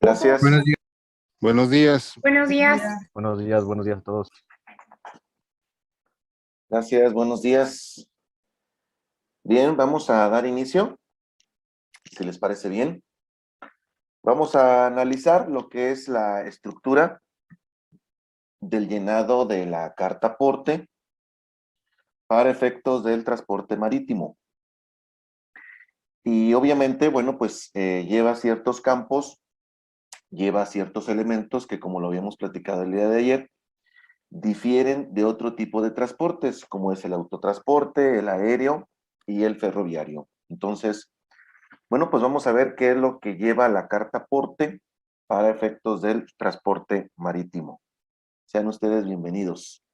Gracias. Buenos días. Buenos días. Buenos días. Buenos días a todos. Gracias, buenos días. Bien, vamos a dar inicio, si les parece bien. Vamos a analizar lo que es la estructura del llenado de la carta aporte para efectos del transporte marítimo. Y obviamente, bueno, pues lleva ciertos campos, lleva ciertos elementos que, como lo habíamos platicado el día de ayer, difieren de otro tipo de transportes, como es el autotransporte, el aéreo y el ferroviario. Entonces, bueno, pues vamos a ver qué es lo que lleva la carta aporte para efectos del transporte marítimo. Sean ustedes bienvenidos.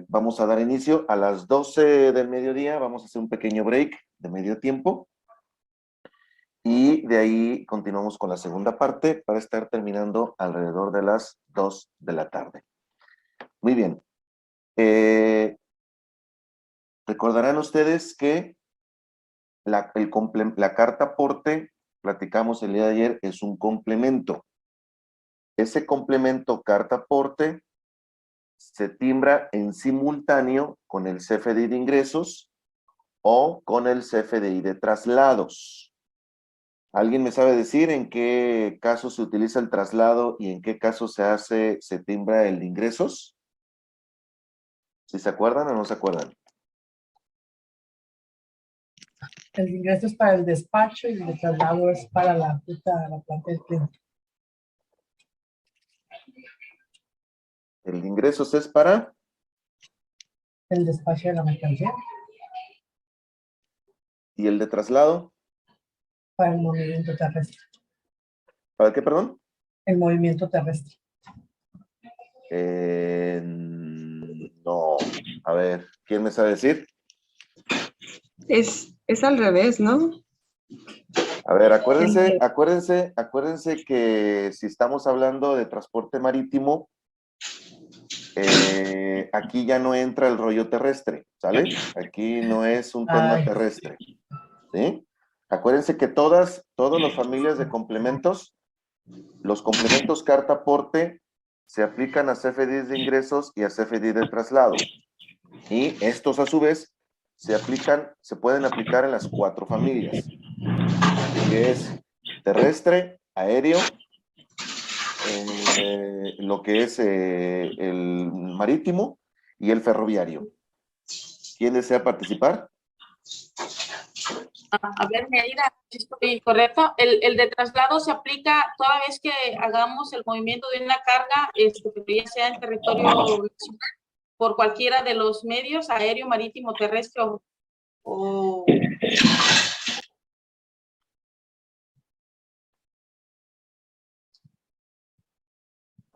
Vamos a dar inicio a las 12 del mediodía, vamos a hacer un pequeño break de medio tiempo y de ahí continuamos con la segunda parte para estar terminando alrededor de las 2 de la tarde. Muy bien. Recordarán ustedes que la carta aporte, platicamos el día de ayer, es un complemento. Ese complemento carta aporte se timbra en simultáneo con el CFDI de ingresos o con el CFDI de traslados. ¿Alguien me sabe decir en qué caso se utiliza el traslado y en qué caso se timbra el de ingresos? ¿Si se acuerdan o no se acuerdan? El ingreso es para el despacho y el traslado es para la ruta a la planta del cliente. El de ingresos es para El despacho de la mercancía, y el de traslado. para el movimiento terrestre. ¿Para qué, perdón? El movimiento terrestre. No. A ver, ¿quién me sabe decir? Es al revés, ¿no? A ver, acuérdense que si estamos hablando de transporte marítimo, aquí ya no entra el rollo terrestre, ¿sale? Aquí no es un tema terrestre, ¿sí? Acuérdense que todas las familias de complementos, los complementos carta aporte, se aplican a CFDIs de ingresos y a CFDI de traslado. Y estos, a su vez, se pueden aplicar en las 4 familias, que es terrestre, aéreo, lo que es el marítimo y el ferroviario. ¿Quién desea participar? A ver, Medida, si estoy correcto. El de traslado se aplica toda vez que hagamos el movimiento de una carga, que ya sea en territorio nacional, por cualquiera de los medios, aéreo, marítimo, terrestre o...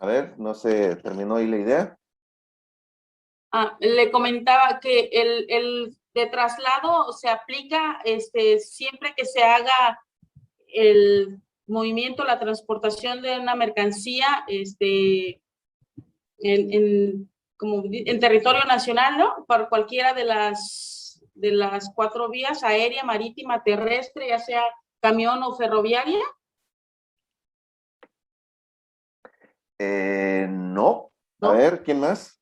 A ver, no se terminó ahí la idea. Le comentaba que el de traslado se aplica siempre que se haga el movimiento, la transportación de una mercancía en territorio nacional, ¿no? Por cualquiera de las 4 vías, aérea, marítima, terrestre, ya sea camión o ferroviaria. No. A ver, ¿quién más?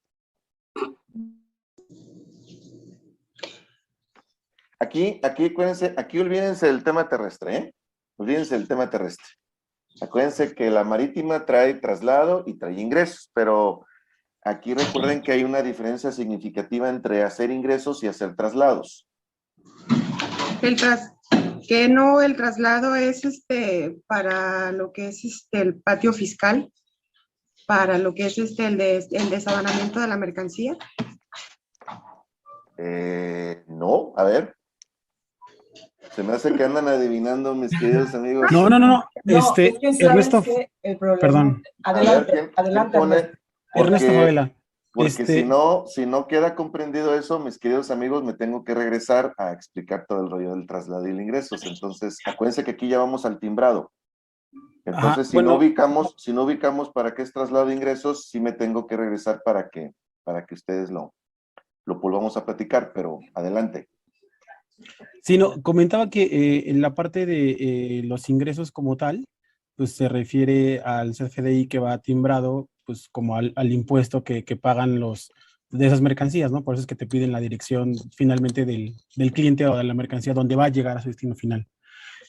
Aquí, acuérdense, aquí olvídense del tema terrestre, ¿eh? Olvídense del tema terrestre. Acuérdense que la marítima trae traslado y trae ingresos, pero aquí recuerden que hay una diferencia significativa entre hacer ingresos y hacer traslados. El traslado es para lo que es el patio fiscal, para lo que es el desabanamiento de la mercancía. No, a ver. Se me hace que andan adivinando, mis queridos amigos. No. Es que Ernesto, el problema... perdón. Adelante, ¿quién pone? Ernesto Favela. Porque si no queda comprendido eso, mis queridos amigos, me tengo que regresar a explicar todo el rollo del traslado y el ingresos. Entonces, acuérdense que aquí ya vamos al timbrado. Entonces, si no ubicamos para qué es traslado de ingresos, sí me tengo que regresar para que ustedes lo volvamos a platicar, pero adelante. Sí, no, comentaba que en la parte de los ingresos como tal, pues se refiere al CFDI que va timbrado, pues como al impuesto que pagan de esas mercancías, ¿no? Por eso es que te piden la dirección finalmente del cliente o de la mercancía donde va a llegar a su destino final.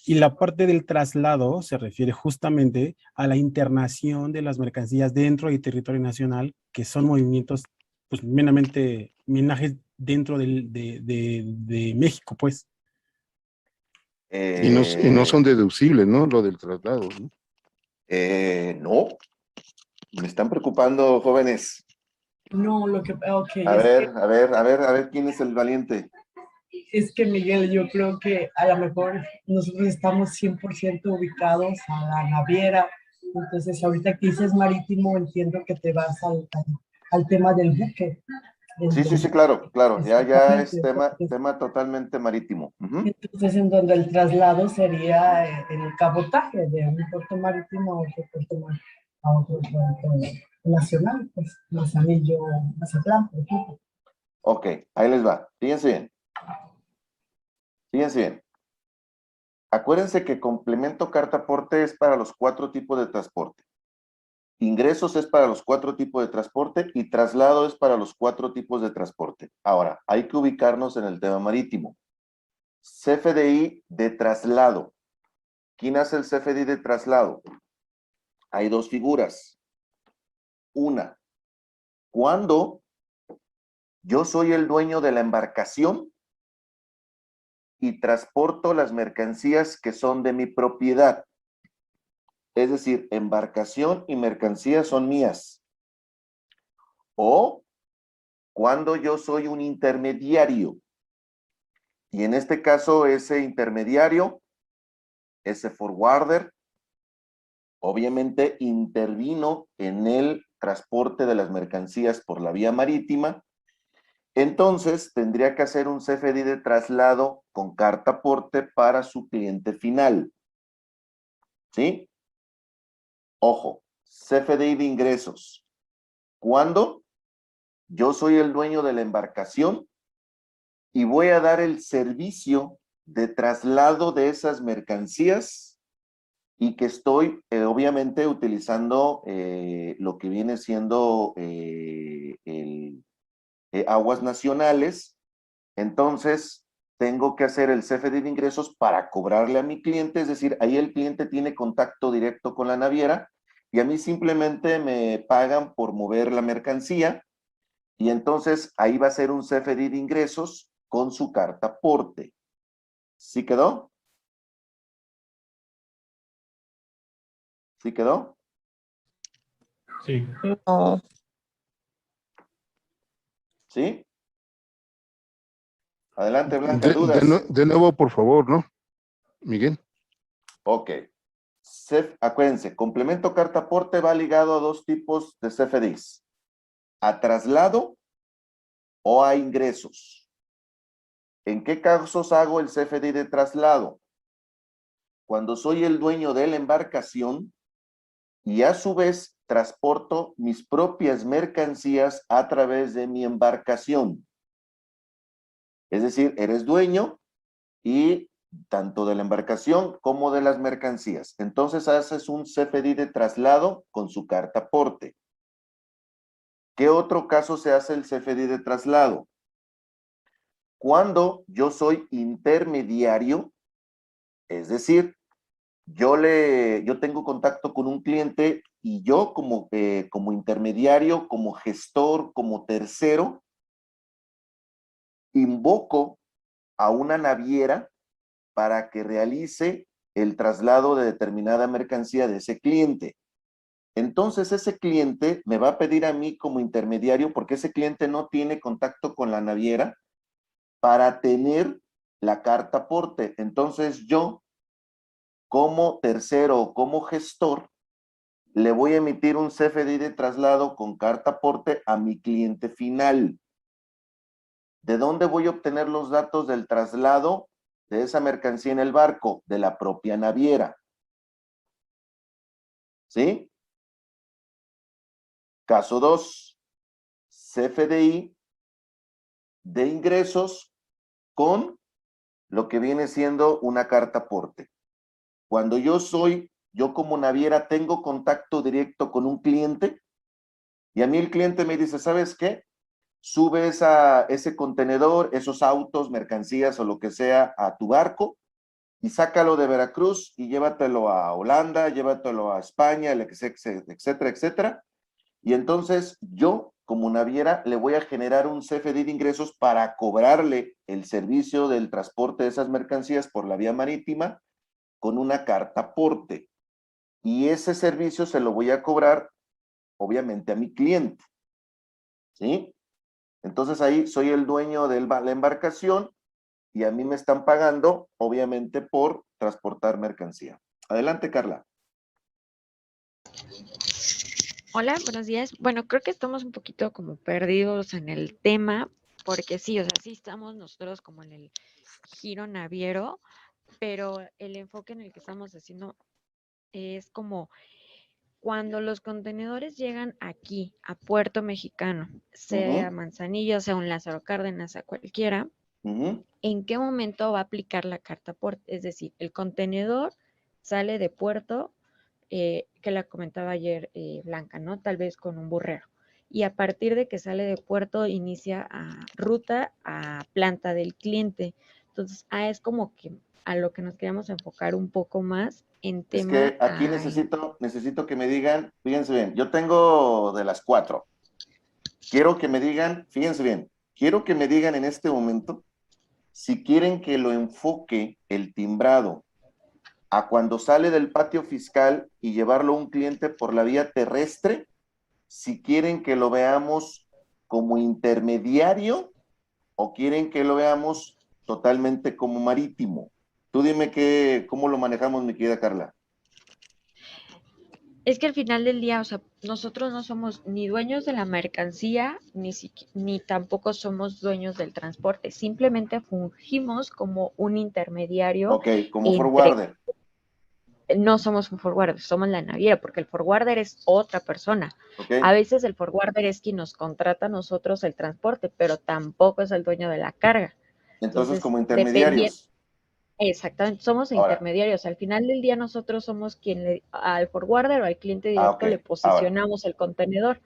Y la parte del traslado se refiere justamente a la internación de las mercancías dentro del territorio nacional, que son movimientos, pues, meramente minajes dentro de México, pues. Y no son deducibles, ¿no? Lo del traslado, ¿no? No, me están preocupando, jóvenes. No, lo que, ok, A ver, ¿quién es el valiente? es que Miguel, yo creo que a lo mejor nosotros estamos 100% ubicados a la naviera, entonces ahorita que dices marítimo, entiendo que te vas al tema del buque. Sí, claro, ya es Exactamente. tema totalmente marítimo. Ujú. Entonces, en donde el traslado sería en el cabotaje de un puerto marítimo a otro puerto, a otro puerto nacional, pues Manzanillo, Mazatlán, por ejemplo. Ok, ahí les va. Fíjense bien. Acuérdense que complemento carta aporte es para los 4 tipos de transporte. Ingresos es para los 4 tipos de transporte y traslado es para los 4 tipos de transporte. Ahora, hay que ubicarnos en el tema marítimo. CFDI de traslado. ¿Quién hace el CFDI de traslado? Hay 2 figuras. Una, cuando yo soy el dueño de la embarcación y transporto las mercancías que son de mi propiedad. Es decir, embarcación y mercancía son mías. O cuando yo soy un intermediario. Y en este caso, ese intermediario, ese forwarder, obviamente intervino en el transporte de las mercancías por la vía marítima. Entonces, tendría que hacer un CFDI de traslado con carta aporte para su cliente final. ¿Sí? Ojo, CFDI de ingresos. ¿Cuándo? Yo soy el dueño de la embarcación y voy a dar el servicio de traslado de esas mercancías y que estoy, obviamente, utilizando lo que viene siendo aguas nacionales. Entonces, tengo que hacer el CFDI de ingresos para cobrarle a mi cliente, es decir, ahí el cliente tiene contacto directo con la naviera y a mí simplemente me pagan por mover la mercancía y entonces ahí va a ser un CFDI de ingresos con su carta aporte. ¿Sí quedó? ¿Sí quedó? Sí. No. ¿Sí? Adelante, Blanca, ¿dudas? De nuevo, por favor, ¿no? Miguel. Ok. Acuérdense, complemento carta aporte va ligado a 2 tipos de CFDIs. A traslado o a ingresos. ¿En qué casos hago el CFDI de traslado? Cuando soy el dueño de la embarcación y a su vez transporto mis propias mercancías a través de mi embarcación. Es decir, eres dueño y tanto de la embarcación como de las mercancías. Entonces haces un CFDI de traslado con su carta aporte. ¿Qué otro caso se hace el CFDI de traslado? Cuando yo soy intermediario, es decir, yo tengo contacto con un cliente y yo como intermediario, como gestor, como tercero, invoco a una naviera para que realice el traslado de determinada mercancía de ese cliente. Entonces ese cliente me va a pedir a mí como intermediario, porque ese cliente no tiene contacto con la naviera, para tener la carta aporte. Entonces yo, como tercero o como gestor, le voy a emitir un CFDI de traslado con carta aporte a mi cliente final. ¿De dónde voy a obtener los datos del traslado de esa mercancía en el barco? De la propia naviera. ¿Sí? Caso 2, CFDI de ingresos con lo que viene siendo una carta aporte. Cuando yo yo como naviera tengo contacto directo con un cliente y a mí el cliente me dice, ¿sabes qué? Sube ese contenedor, esos autos, mercancías o lo que sea a tu barco y sácalo de Veracruz y llévatelo a Holanda, llévatelo a España, etcétera, etcétera. Y entonces yo, como naviera, le voy a generar un CFDI de ingresos para cobrarle el servicio del transporte de esas mercancías por la vía marítima con una carta aporte. Y ese servicio se lo voy a cobrar, obviamente, a mi cliente. ¿Sí? Entonces ahí soy el dueño de la embarcación y a mí me están pagando, obviamente, por transportar mercancía. Adelante, Carla. Hola, buenos días. Bueno, creo que estamos un poquito como perdidos en el tema, porque sí, o sea, sí estamos nosotros como en el giro naviero, pero el enfoque en el que estamos haciendo es como cuando los contenedores llegan aquí, a Puerto Mexicano, sea Manzanillo, sea un Lázaro Cárdenas, a cualquiera, ¿en qué momento va a aplicar la carta aporte? Es decir, el contenedor sale de puerto, que la comentaba ayer Blanca, ¿no? Tal vez con un burrero. Y a partir de que sale de puerto, inicia ruta a planta del cliente. Entonces, es como que a lo que nos queríamos enfocar un poco más en tema. Es que aquí necesito que me digan, fíjense bien, yo tengo de las 4. Quiero que me digan, fíjense bien, quiero que me digan en este momento si quieren que lo enfoque el timbrado a cuando sale del patio fiscal y llevarlo a un cliente por la vía terrestre, si quieren que lo veamos como intermediario o quieren que lo veamos totalmente como marítimo. Tú dime cómo lo manejamos, mi querida Carla. Es que al final del día, o sea, nosotros no somos ni dueños de la mercancía, ni tampoco somos dueños del transporte. Simplemente fungimos como un intermediario. Ok, como forwarder. No somos un forwarder, somos la naviera, porque el forwarder es otra persona. Okay. A veces el forwarder es quien nos contrata a nosotros el transporte, pero tampoco es el dueño de la carga. Entonces como intermediarios. Exactamente, somos intermediarios. Al final del día nosotros somos quien al forwarder o al cliente directo le posicionamos el contenedor.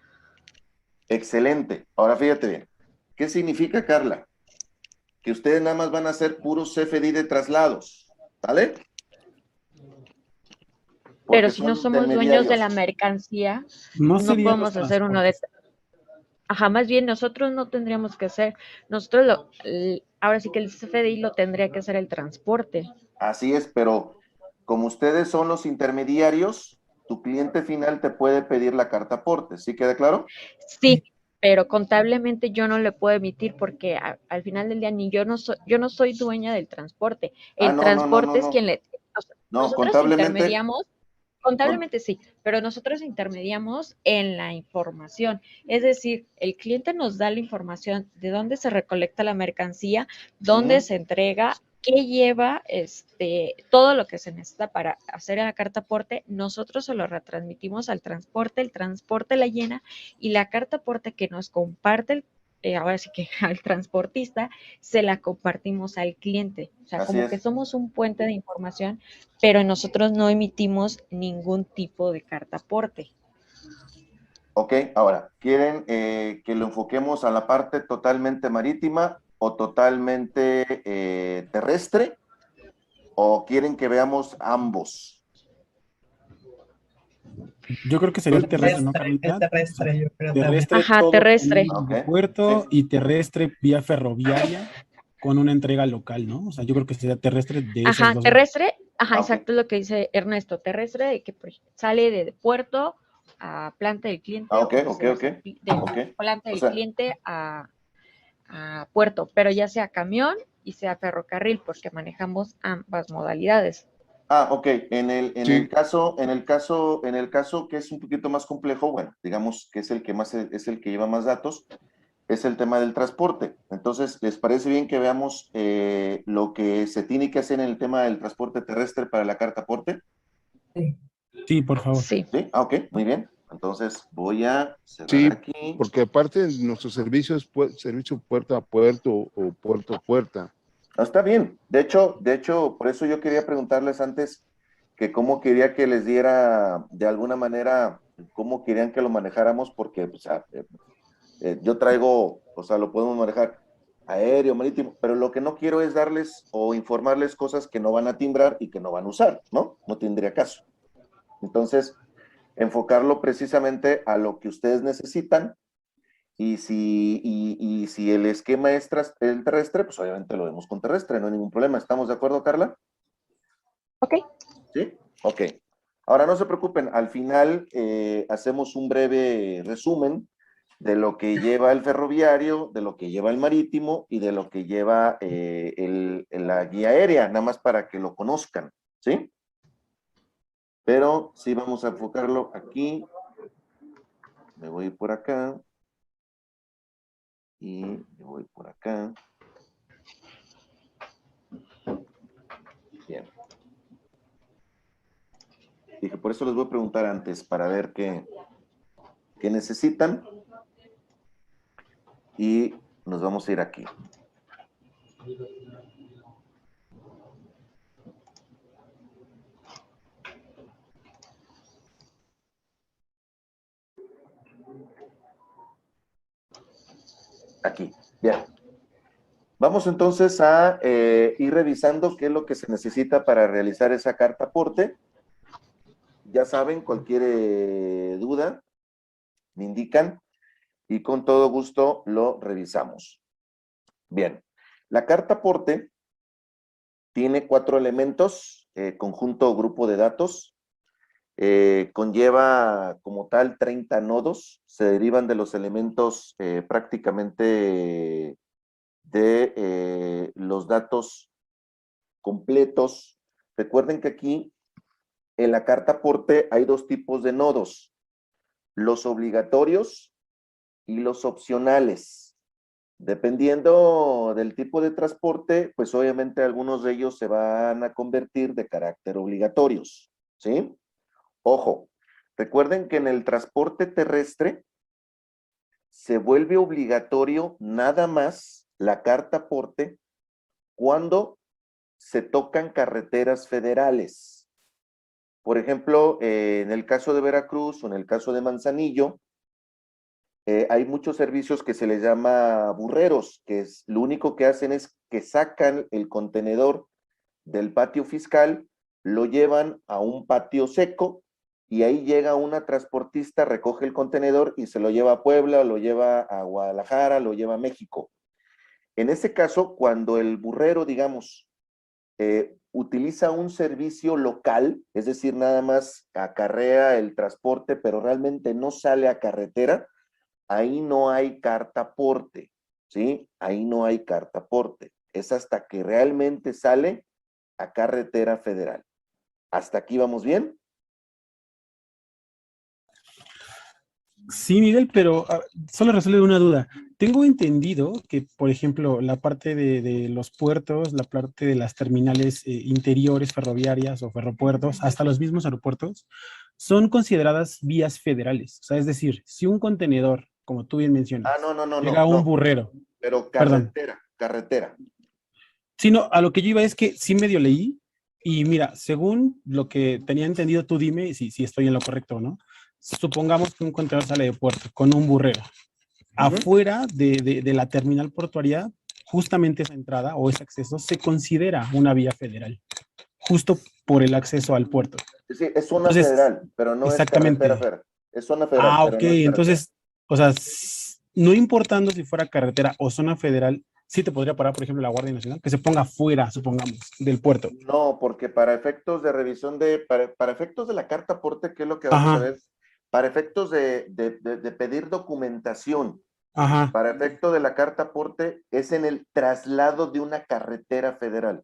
Excelente. Ahora fíjate bien. ¿Qué significa, Carla? Que ustedes nada más van a hacer puros CFDI de traslados, ¿vale? Pero si no somos dueños de la mercancía, no podemos hacer uno de... Más bien nosotros no tendríamos que hacer, ahora sí que el CFDI lo tendría que hacer el transporte. Así es, pero como ustedes son los intermediarios, tu cliente final te puede pedir la carta aporte, ¿sí queda claro? Sí, pero contablemente yo no le puedo emitir porque al final del día yo no soy dueña del transporte. El transporte es quien le... nosotros contablemente... Contablemente sí, pero nosotros intermediamos en la información. Es decir, el cliente nos da la información de dónde se recolecta la mercancía, dónde se entrega, qué lleva, todo lo que se necesita para hacer la carta aporte. Nosotros se lo retransmitimos al transporte, el transporte la llena y la carta aporte que nos comparte ahora sí que al transportista, se la compartimos al cliente. O sea, como que somos un puente de información, pero nosotros no emitimos ningún tipo de carta aporte. Ok, ahora, ¿quieren que lo enfoquemos a la parte totalmente marítima o totalmente terrestre? ¿O quieren que veamos ambos? Yo creo que sería el terrestre, ¿no, Carlita? Terrestre, yo creo. Terrestre. Terrestre. Puerto y terrestre vía ferroviaria con una entrega local, ¿no? O sea, yo creo que sería terrestre de esas dos. Terrestre, exacto lo que dice Ernesto. Terrestre de que sale de puerto a planta del cliente. De planta del cliente a puerto, pero ya sea camión y sea ferrocarril, porque manejamos ambas modalidades. Ok. En el caso que es un poquito más complejo, bueno, digamos que es el que lleva más datos, es el tema del transporte. Entonces, ¿les parece bien que veamos lo que se tiene que hacer en el tema del transporte terrestre para la carta aporte? Sí, por favor. Sí. Ok, muy bien. Entonces, voy a cerrar aquí. Porque aparte nuestro servicio es servicio puerta a puerto o puerto a puerta. Está bien. De hecho, por eso yo quería preguntarles antes que cómo quería que les diera, de alguna manera, cómo querían que lo manejáramos, porque pues, yo traigo, o sea, lo podemos manejar aéreo, marítimo, pero lo que no quiero es darles o informarles cosas que no van a timbrar y que no van a usar, ¿no? No tendría caso. Entonces, enfocarlo precisamente a lo que ustedes necesitan, y si el esquema es el terrestre, pues obviamente lo vemos con terrestre, no hay ningún problema. ¿Estamos de acuerdo, Carla? Ok. ¿Sí? Ok. Ahora no se preocupen, al final hacemos un breve resumen de lo que lleva el ferroviario, de lo que lleva el marítimo y de lo que lleva la guía aérea, nada más para que lo conozcan, ¿sí? Pero sí vamos a enfocarlo aquí. Me voy por acá. Y me voy por acá. Bien. Dije, por eso les voy a preguntar antes, para ver qué necesitan. Y nos vamos a ir aquí. Aquí, bien. Vamos entonces a ir revisando qué es lo que se necesita para realizar esa carta aporte. Ya saben, cualquier duda, me indican y con todo gusto lo revisamos. Bien, la carta aporte tiene 4 elementos, conjunto o grupo de datos, conlleva como tal 30 nodos, se derivan de los elementos prácticamente de los datos completos. Recuerden que aquí en la carta aporte hay 2 tipos de nodos, los obligatorios y los opcionales. Dependiendo del tipo de transporte, pues obviamente algunos de ellos se van a convertir de carácter obligatorios, ¿sí? Ojo, recuerden que en el transporte terrestre se vuelve obligatorio nada más la carta aporte cuando se tocan carreteras federales. Por ejemplo, en el caso de Veracruz o en el caso de Manzanillo, hay muchos servicios que se les llama burreros, que es, lo único que hacen es que sacan el contenedor del patio fiscal, lo llevan a un patio seco y ahí llega una transportista, recoge el contenedor y se lo lleva a Puebla, lo lleva a Guadalajara, lo lleva a México. En ese caso, cuando el burrero, digamos, utiliza un servicio local, es decir, nada más acarrea el transporte, pero realmente no sale a carretera, ahí no hay carta aporte, ¿sí? Ahí no hay carta aporte. Es hasta que realmente sale a carretera federal. ¿Hasta aquí vamos bien? Sí, Miguel, pero solo resuelve una duda. Tengo entendido que, por ejemplo, la parte de los puertos, la parte de las terminales interiores ferroviarias o ferropuertos, hasta los mismos aeropuertos, son consideradas vías federales. O sea, es decir, si un contenedor, como tú bien mencionas, llega a un burrero. Pero Perdón. carretera. Sí, no, a lo que yo iba es que sí medio leí y mira, según lo que tenía entendido, tú dime si estoy en lo correcto o no. Supongamos que un contenedor sale de puerto con un burrero. Afuera de la terminal portuaria, justamente esa entrada o ese acceso se considera una vía federal, justo por el acceso al puerto. Sí, es zona federal, pero no es carretera federal. Es zona federal, pero ok, no es entonces, o sea, no importando si fuera carretera o zona federal, sí te podría parar, por ejemplo, la Guardia Nacional, que se ponga fuera, supongamos, del puerto. No, porque para efectos de revisión para efectos de la carta aporte, ¿qué es lo que vamos a ver? Para efectos de pedir documentación, para efecto de la carta aporte, es en el traslado de una carretera federal.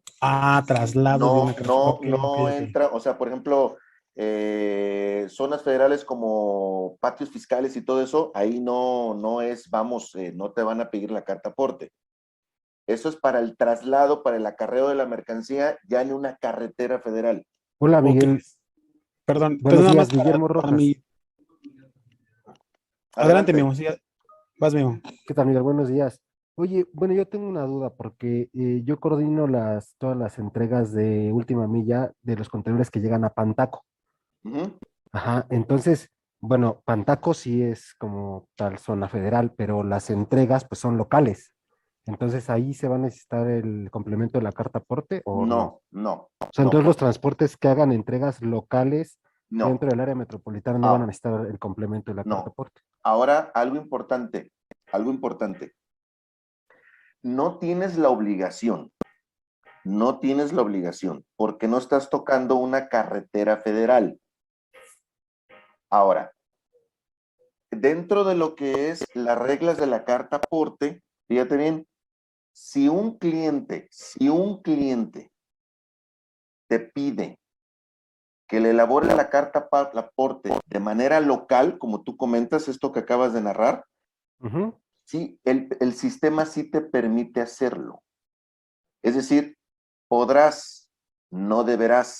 Traslado de una carretera. No entra, o sea, por ejemplo, zonas federales como patios fiscales y todo eso, ahí no es, vamos, no te van a pedir la carta aporte. Eso es para el traslado, para el acarreo de la mercancía, ya en una carretera federal. Hola, Miguel. Perdón, buenos días, Guillermo Rojas. Adelante, Memo. Sí, vas, Memo. ¿Qué tal, Miguel? Buenos días. Oye, bueno, yo tengo una duda porque yo coordino todas las entregas de última milla de los contenedores que llegan a Pantaco. Ujú. Ajá, entonces, bueno, Pantaco sí es como tal zona federal, pero las entregas pues son locales. Entonces, ¿ahí se va a necesitar el complemento de la carta aporte o no? No, no, O sea, no, entonces los transportes que hagan entregas locales no, dentro del área metropolitana no van a ah, necesitar el complemento de la carta no. aporte. Ahora, algo importante. No tienes la obligación, no tienes la obligación, porque no estás tocando una carretera federal. Ahora, dentro de lo que es las reglas de la carta aporte, fíjate bien, si un cliente te pide que le elabore la carta aporte de manera local, como tú comentas, esto que acabas de narrar, Ujú. sí, el sistema sí te permite hacerlo. Es decir, podrás, no deberás.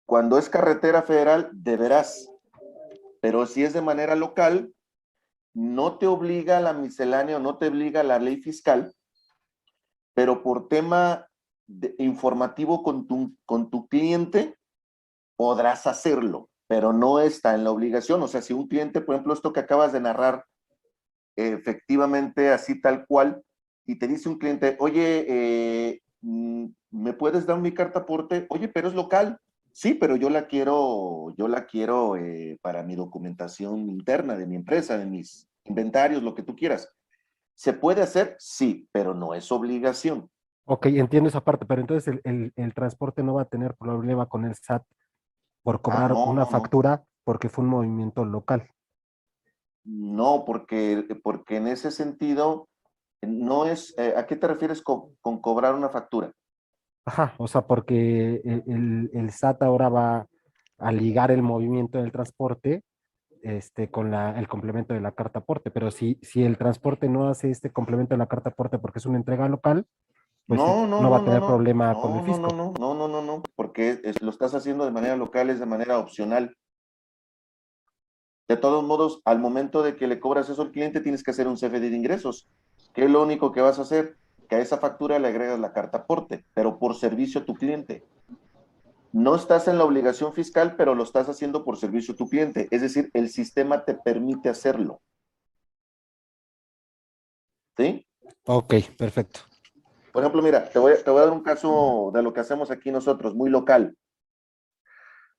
Cuando es carretera federal, deberás. Pero si es de manera local, no te obliga la miscelánea, no te obliga la ley fiscal, pero por tema informativo con tu cliente, podrás hacerlo, pero no está en la obligación. O sea, si un cliente, por ejemplo, esto que acabas de narrar, efectivamente así tal cual, y te dice un cliente, oye, ¿me puedes dar mi carta aporte? Oye, pero es local. Sí, pero yo la quiero para mi documentación interna de mi empresa, de mis inventarios, lo que tú quieras. ¿Se puede hacer? Sí, pero no es obligación. Ok, entiendo esa parte, pero entonces el transporte no va a tener problema con el SAT por Ah, cobrar no, una no, no. factura porque fue un movimiento local. No, porque en ese sentido, no es, ¿a qué te refieres con cobrar una factura? Ajá, o sea, porque el SAT ahora va a ligar el movimiento del transporte con el complemento de la carta aporte, pero si el transporte no hace este complemento de la carta aporte porque es una entrega local, pues No, no, no va no, a no, tener no, problema con el no, no, no, fisco. no, no, no, no, no, porque lo estás haciendo de manera local, es de manera opcional. De todos modos, al momento de que le cobras eso al cliente, tienes que hacer un CFD de ingresos. ¿Qué es lo único que vas a hacer? Que a esa factura le agregas la carta aporte, pero por servicio a tu cliente. No estás en la obligación fiscal, pero lo estás haciendo por servicio a tu cliente. Es decir, el sistema te permite hacerlo. ¿Sí? Ok, perfecto. Por ejemplo, mira, te voy a dar un caso de lo que hacemos aquí nosotros, muy local.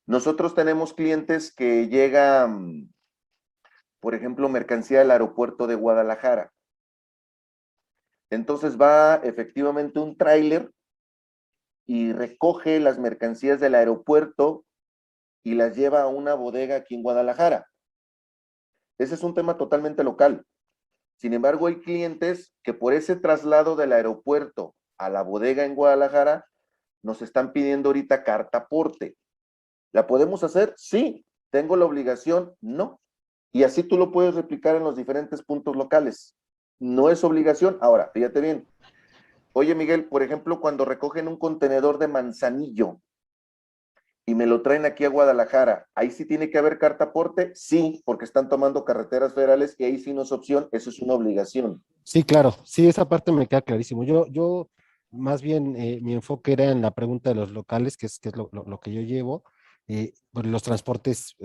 Nosotros tenemos clientes que llegan, por ejemplo, mercancía del aeropuerto de Guadalajara. Entonces va efectivamente un tráiler y recoge las mercancías del aeropuerto y las lleva a una bodega aquí en Guadalajara. Ese es un tema totalmente local. Sin embargo, hay clientes que por ese traslado del aeropuerto a la bodega en Guadalajara nos están pidiendo ahorita carta aporte. ¿La podemos hacer? Sí. ¿Tengo la obligación? No. Y así tú lo puedes replicar en los diferentes puntos locales. No es obligación. Ahora, fíjate bien. Oye, Miguel, por ejemplo, cuando recogen un contenedor de Manzanillo y me lo traen aquí a Guadalajara, ¿ahí sí tiene que haber carta aporte? Sí, porque están tomando carreteras federales y ahí sí no es opción, eso es una obligación. Sí, claro, sí, esa parte me queda clarísimo. Yo más bien mi enfoque era en la pregunta de los locales, que es lo que yo llevo. Pues los transportes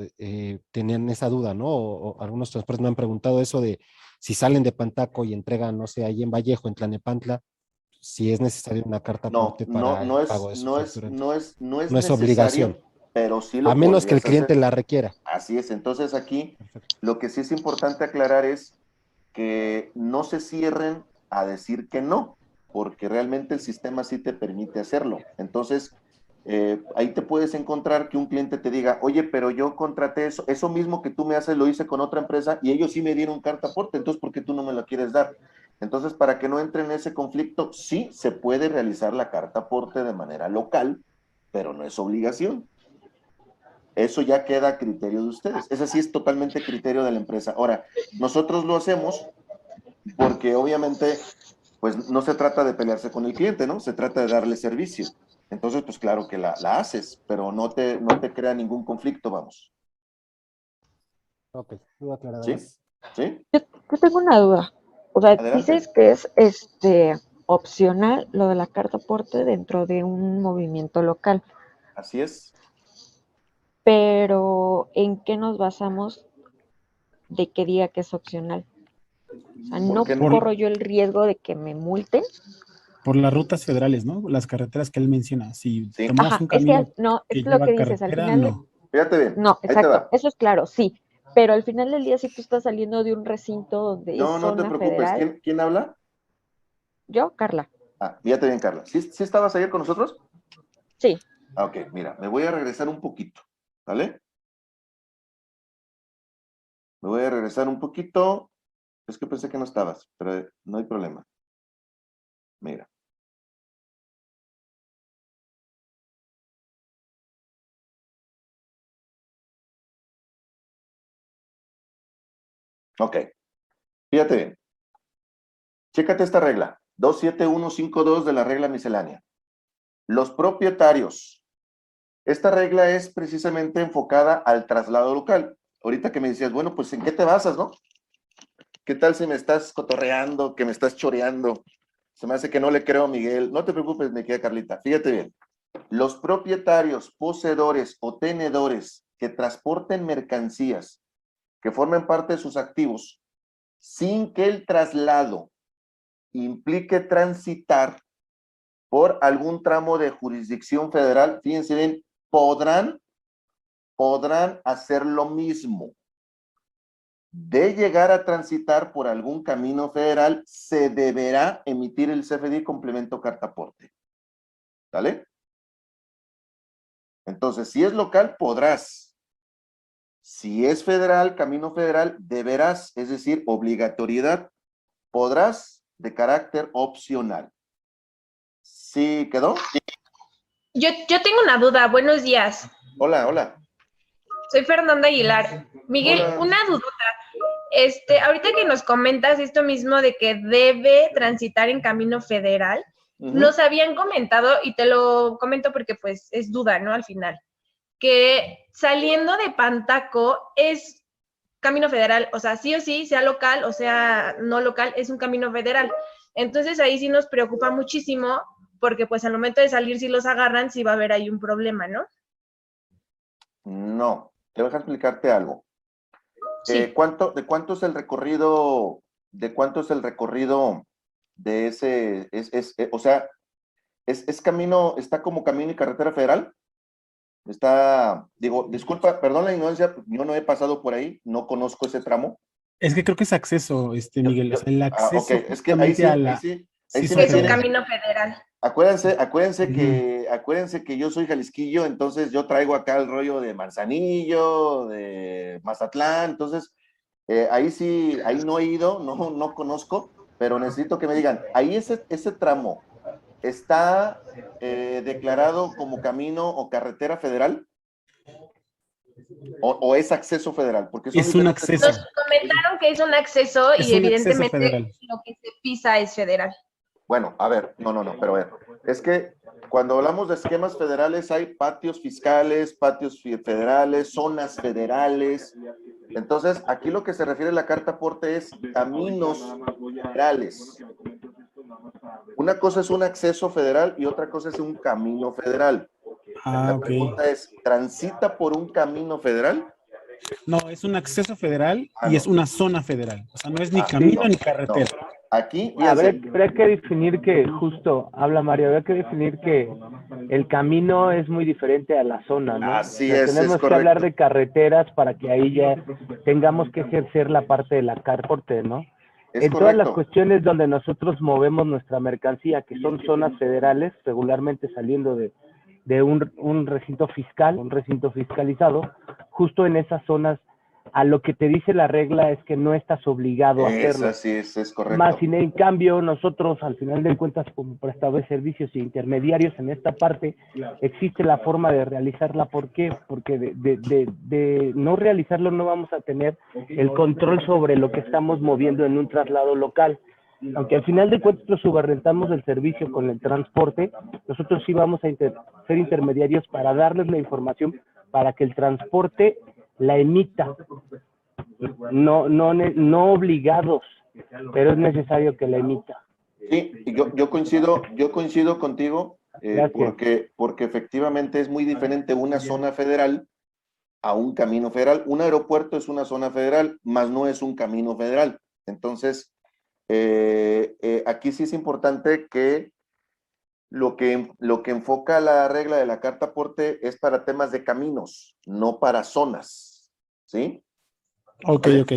tenían esa duda, ¿no? O algunos transportes me han preguntado eso de si salen de Pantaco y entregan, no sé, ahí en Vallejo, en Tlalnepantla, si es necesaria una carta No, aporte no, para el pago de su factura. no es No es obligación, necesario, pero sí a lo menos que el podrías cliente hacer. la requiera. Así es. Entonces aquí Perfecto. lo que sí es importante aclarar es que no se cierren a decir que no, porque realmente el sistema sí te permite hacerlo. Entonces, ahí te puedes encontrar que un cliente te diga, oye, pero yo contraté eso mismo que tú me haces, lo hice con otra empresa y ellos sí me dieron carta aporte, entonces, ¿por qué tú no me la quieres dar? Entonces, para que no entre en ese conflicto, sí se puede realizar la carta aporte de manera local, pero no es obligación. Eso ya queda a criterio de ustedes. Ese sí es totalmente criterio de la empresa. Ahora, nosotros lo hacemos porque obviamente, pues no se trata de pelearse con el cliente, ¿no? Se trata de darle servicio. Entonces, pues claro que la haces, pero no te crea ningún conflicto, vamos. Ok, duda aclarada, ¿Sí? gracias. ¿Sí? Yo tengo una duda. O sea, Adelante. dices que es opcional lo de la carta aporte dentro de un movimiento local, Así es. pero ¿en qué nos basamos de que diga que es opcional? O sea, no Porque corro yo el riesgo de que me multen. Por las rutas federales, ¿no? Las carreteras que él menciona. Si Sí. tomamos Ajá, un es que camino no, que es lo lleva que dices, al carretera, final, no. Fíjate bien. no, Ahí te exacto, va. eso es claro, sí, pero al final del día si tú estás saliendo de un recinto donde es No, no te zona preocupes. federal, ¿Quién habla? yo, Carla, Fíjate bien, Carla. ¿Sí estabas ayer con nosotros? sí, Ok, mira, me voy a regresar un poquito, ¿vale? Me voy a regresar un poquito. Es que pensé que no estabas, pero no hay problema. Mira. Ok, fíjate bien. Chécate esta regla. 27152 de la regla miscelánea. Los propietarios. Esta regla es precisamente enfocada al traslado local. Ahorita que me decías, bueno, pues ¿en qué te basas, no? ¿Qué tal si me estás cotorreando, que me estás choreando? Se me hace que no le creo a Miguel. No te preocupes, me queda Carlita. Fíjate bien. Los propietarios, poseedores o tenedores que transporten mercancías que formen parte de sus activos sin que el traslado implique transitar por algún tramo de jurisdicción federal, fíjense bien, podrán hacer lo mismo. De llegar a transitar por algún camino federal, se deberá emitir el CFDI complemento carta aporte. ¿Sale? Entonces, si es local, podrás. Si es federal, camino federal, deberás, es decir, obligatoriedad, podrás de carácter opcional. ¿Sí quedó? Yo tengo una duda. Buenos días. Hola, hola. Soy Fernanda Aguilar. Miguel, Hola. una dudota. Ahorita que nos comentas esto mismo de que debe transitar en camino federal, nos habían comentado, y te lo comento porque pues es duda, ¿no? Al final, que saliendo de Pantaco es camino federal, o sea, sí o sí, sea local o sea no local, es un camino federal. Entonces ahí sí nos preocupa muchísimo porque pues al momento de salir si los agarran sí va a haber ahí un problema, ¿no? No, te voy a explicarte algo. Sí. ¿De cuánto es el recorrido? ¿De cuánto es el recorrido de ese? O sea, ¿es camino, está como camino y carretera federal? Está, digo, disculpa, perdón la ignorancia, yo no he pasado por ahí, no conozco ese tramo. Es que creo que es acceso, Miguel. O sea, el acceso Ok, es que ahí sí, justamente a ahí la... sí sí, me Es un tienen. camino federal. Acuérdense que yo soy jalisquillo, entonces yo traigo acá el rollo de Manzanillo, de Mazatlán, entonces ahí sí, ahí no he ido, no conozco, pero necesito que me digan, ahí ese tramo está declarado como camino o carretera federal o es acceso federal, porque son es un diferentes acceso. Nos comentaron que es un acceso Es y un acceso evidentemente federal. lo que se pisa es federal. Bueno, a ver, no, pero a ver, es que cuando hablamos de esquemas federales hay patios fiscales, patios federales, zonas federales. Entonces, aquí lo que se refiere a la carta aporte es caminos federales. Una cosa es un acceso federal y otra cosa es un camino federal. La Ok. pregunta es, ¿transita por un camino federal? No, es un acceso federal y no. es una zona federal. O sea, no es ni Ah, camino no, ni carretera. no. Aquí, Habría que definir que, justo, habla Mario, habría que definir que el camino es muy diferente a la zona, ¿no? Así O sea, es tenemos que correcto. hablar de carreteras para que ahí ya tengamos que ejercer la parte de la carporte, ¿no? Es en todas las correcto. cuestiones donde nosotros movemos nuestra mercancía, que son zonas federales, regularmente saliendo de un recinto fiscal, un recinto fiscalizado, justo en esas zonas, a lo que te dice la regla es que no estás obligado a hacerlo. Así es correcto. Más sin en cambio, nosotros, al final de cuentas, como prestadores de servicios e intermediarios en esta parte, existe la forma de realizarla. ¿Por qué? Porque de no realizarlo no vamos a tener el control sobre lo que estamos moviendo en un traslado local. Aunque al final de cuentas nosotros subarrendamos el servicio con el transporte, nosotros sí vamos a ser intermediarios para darles la información para que el transporte la emita. No obligados pero es necesario que la emita. Sí, y yo coincido contigo, Gracias. porque efectivamente es muy diferente una zona federal a un camino federal. Un aeropuerto es una zona federal, más no es un camino federal. Entonces, aquí sí es importante que lo que enfoca la regla de la carta aporte es para temas de caminos, no para zonas, ¿sí? Ok, ¿Vale? ok.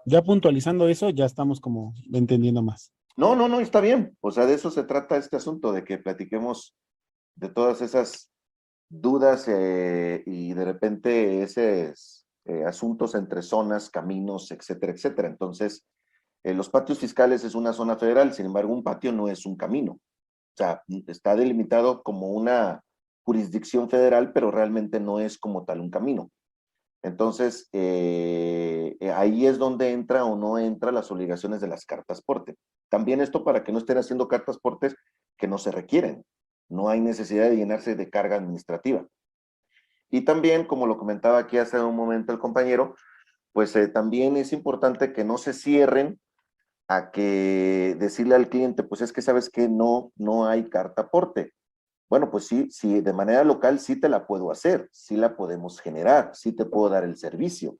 Ya puntualizando eso, ya estamos como entendiendo más. No, está bien. O sea, de eso se trata este asunto, de que platiquemos de todas esas dudas y de repente esos asuntos entre zonas, caminos, etcétera, etcétera. Entonces, los patios fiscales es una zona federal, sin embargo, un patio no es un camino. O sea, está delimitado como una jurisdicción federal, pero realmente no es como tal un camino. Entonces, ahí es donde entra o no entra las obligaciones de las cartas porte. También esto para que no estén haciendo cartas portes que no se requieren. No hay necesidad de llenarse de carga administrativa. Y también, como lo comentaba aquí hace un momento el compañero, pues también es importante que no se cierren a que decirle al cliente, pues es que sabes que no hay carta porte. Bueno, pues sí, de manera local sí te la puedo hacer, sí la podemos generar, sí te puedo dar el servicio.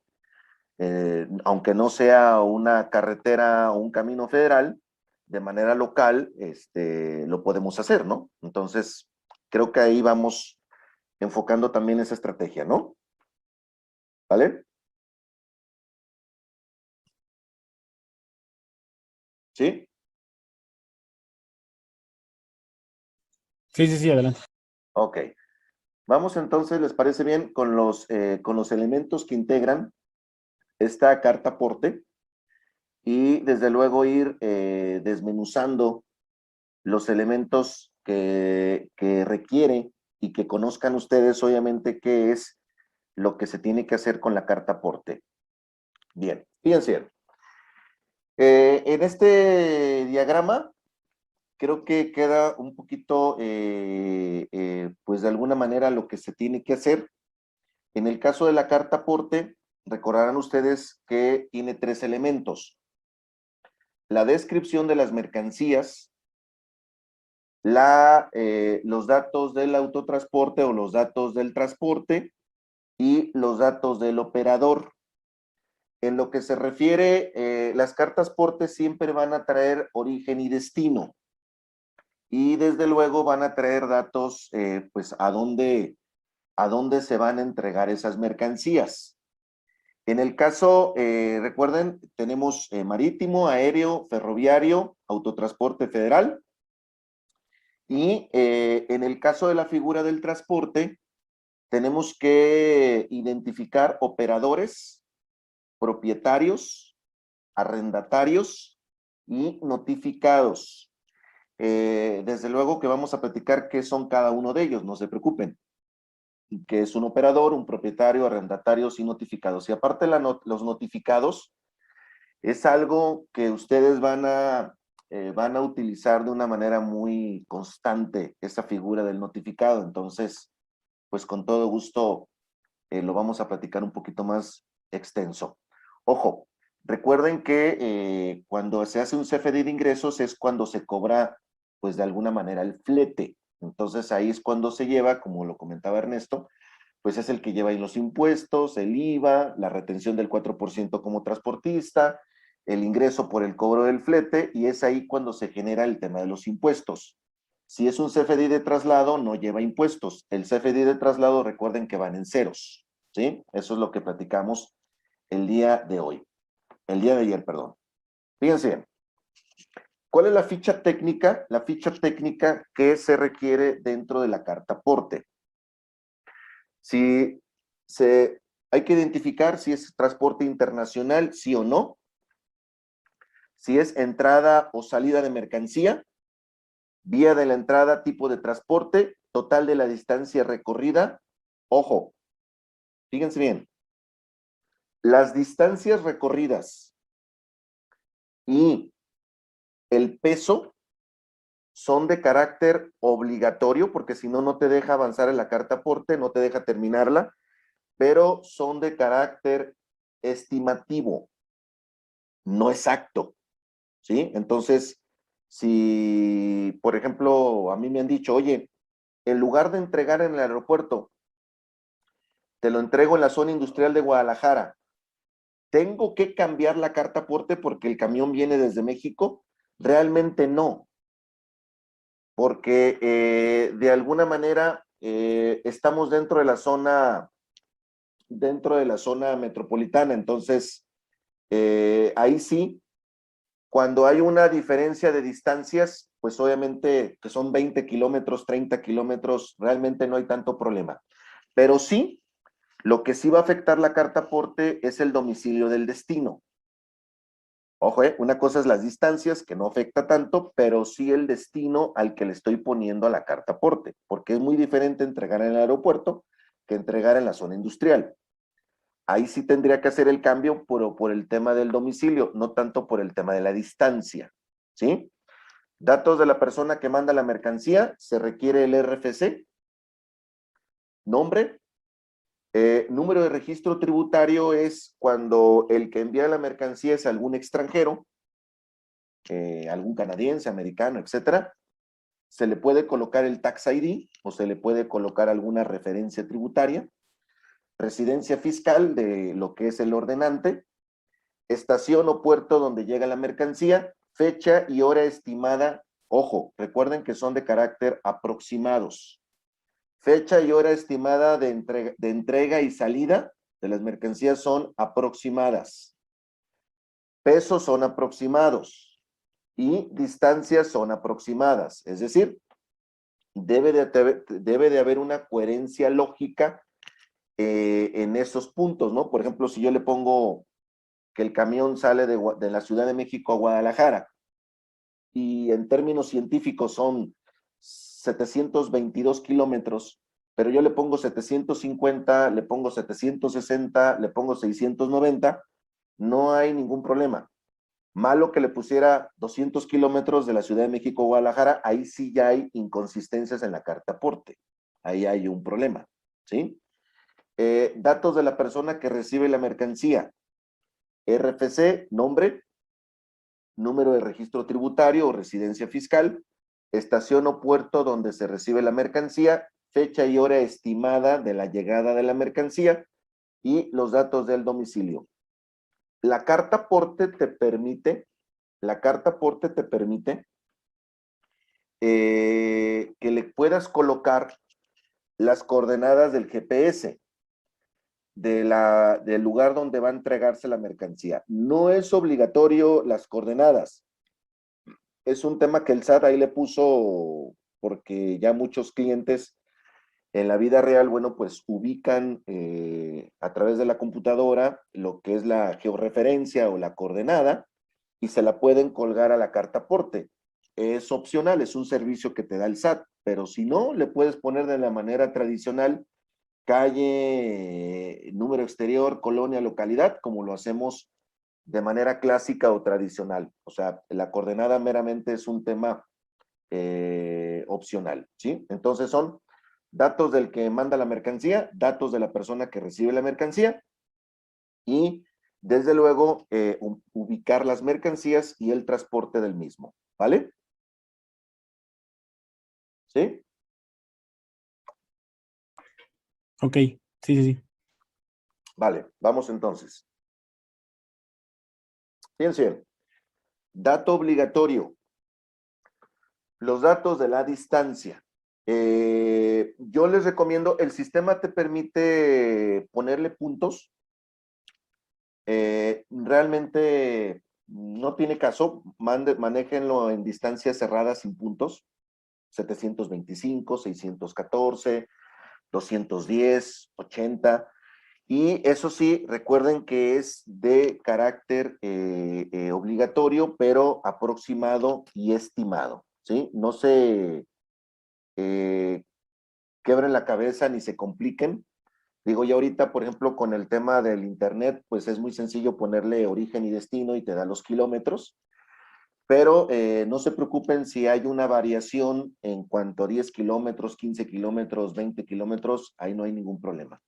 Aunque no sea una carretera o un camino federal, de manera local, lo podemos hacer, ¿no? Entonces, creo que ahí vamos enfocando también esa estrategia, ¿no? ¿Vale? ¿Sí? Sí, adelante. Ok. Vamos entonces, ¿les parece bien? Con los elementos que integran esta carta aporte y desde luego ir desmenuzando los elementos que requiere y que conozcan ustedes obviamente qué es lo que se tiene que hacer con la carta aporte. Bien, fíjense. En este diagrama creo que queda un poquito, pues de alguna manera lo que se tiene que hacer. En el caso de la carta aporte, recordarán ustedes que tiene 3 elementos. La descripción de las mercancías, los datos del autotransporte o los datos del transporte y los datos del operador. En lo que se refiere, las cartas porte siempre van a traer origen y destino. Y desde luego van a traer datos, pues, a dónde se van a entregar esas mercancías. En el caso, recuerden, tenemos marítimo, aéreo, ferroviario, autotransporte federal. Y en el caso de la figura del transporte, tenemos que identificar operadores, propietarios, arrendatarios y notificados. Desde luego que vamos a platicar qué son cada uno de ellos, no se preocupen. Que es un operador, un propietario, arrendatarios y notificados. Y aparte los notificados es algo que ustedes van a utilizar de una manera muy constante, esa figura del notificado. Entonces, pues con todo gusto lo vamos a platicar un poquito más extenso. Ojo, recuerden que cuando se hace un CFDI de ingresos es cuando se cobra, pues de alguna manera, el flete. Entonces ahí es cuando se lleva, como lo comentaba Ernesto, pues es el que lleva ahí los impuestos, el IVA, la retención del 4% como transportista, el ingreso por el cobro del flete, y es ahí cuando se genera el tema de los impuestos. Si es un CFDI de traslado, no lleva impuestos. El CFDI de traslado, recuerden que van en ceros, ¿sí? Eso es lo que platicamos el día de ayer, perdón. Fíjense bien. ¿Cuál es la ficha técnica? La ficha técnica que se requiere dentro de la carta aporte. Hay que identificar si es transporte internacional, sí o no. Si es entrada o salida de mercancía, vía de la entrada, tipo de transporte, total de la distancia recorrida. Ojo, fíjense bien. Las distancias recorridas y el peso son de carácter obligatorio, porque si no, no te deja avanzar en la carta aporte, no te deja terminarla, pero son de carácter estimativo, no exacto. ¿sí? Entonces, si, por ejemplo, a mí me han dicho, oye, en lugar de entregar en el aeropuerto, te lo entrego en la zona industrial de Guadalajara, ¿tengo que cambiar la carta aporte porque el camión viene desde México? Realmente no, porque de alguna manera estamos dentro de la zona metropolitana, entonces ahí sí, cuando hay una diferencia de distancias, pues obviamente que son 20 kilómetros, 30 kilómetros, realmente no hay tanto problema. Pero sí, lo que sí va a afectar la carta aporte es el domicilio del destino. Ojo, una cosa es las distancias, que no afecta tanto, pero sí el destino al que le estoy poniendo a la carta aporte, porque es muy diferente entregar en el aeropuerto que entregar en la zona industrial. Ahí sí tendría que hacer el cambio por el tema del domicilio, no tanto por el tema de la distancia, ¿sí? Datos de la persona que manda la mercancía, se requiere el RFC, nombre, número de registro tributario es cuando el que envía la mercancía es algún extranjero, algún canadiense, americano, etcétera. Se le puede colocar el Tax ID o se le puede colocar alguna referencia tributaria. Residencia fiscal de lo que es el ordenante. Estación o puerto donde llega la mercancía. Fecha y hora estimada. Ojo, recuerden que son de carácter aproximados. Fecha y hora estimada de entrega y salida de las mercancías son aproximadas. Pesos son aproximados. Y distancias son aproximadas. Es decir, debe de haber una coherencia lógica en esos puntos, ¿no? Por ejemplo, si yo le pongo que el camión sale de la Ciudad de México a Guadalajara y en términos científicos son 722 kilómetros, pero yo le pongo 750, le pongo 760, le pongo 690, no hay ningún problema. Malo que le pusiera 200 kilómetros de la Ciudad de México a Guadalajara, ahí sí ya hay inconsistencias en la carta aporte. Ahí hay un problema, ¿sí? Datos de la persona que recibe la mercancía. RFC, nombre, número de registro tributario o residencia fiscal, estación o puerto donde se recibe la mercancía, fecha y hora estimada de la llegada de la mercancía y los datos del domicilio. La carta aporte te permite que le puedas colocar las coordenadas del GPS del lugar donde va a entregarse la mercancía. No es obligatorio las coordenadas. Es un tema que el SAT ahí le puso porque ya muchos clientes en la vida real, bueno, pues ubican a través de la computadora lo que es la georreferencia o la coordenada y se la pueden colgar a la carta aporte. Es opcional, es un servicio que te da el SAT, pero si no, le puedes poner de la manera tradicional calle, número exterior, colonia, localidad, como lo hacemos de manera clásica o tradicional. O sea, la coordenada meramente es un tema opcional, ¿sí? Entonces son datos del que manda la mercancía, datos de la persona que recibe la mercancía y, desde luego, ubicar las mercancías y el transporte del mismo, ¿vale? ¿Sí? Ok, sí. Vale, vamos entonces. Fíjense, dato obligatorio. Los datos de la distancia. Yo les recomiendo, el sistema te permite ponerle puntos. Realmente no tiene caso, manéjenlo en distancias cerradas sin puntos. 725, 614, 210, 80. Y eso sí, recuerden que es de carácter obligatorio, pero aproximado y estimado, ¿sí? No se quebren la cabeza ni se compliquen. Digo, ya ahorita, por ejemplo, con el tema del internet, pues es muy sencillo ponerle origen y destino y te da los kilómetros. Pero no se preocupen si hay una variación en cuanto a 10 kilómetros, 15 kilómetros, 20 kilómetros, ahí no hay ningún problema.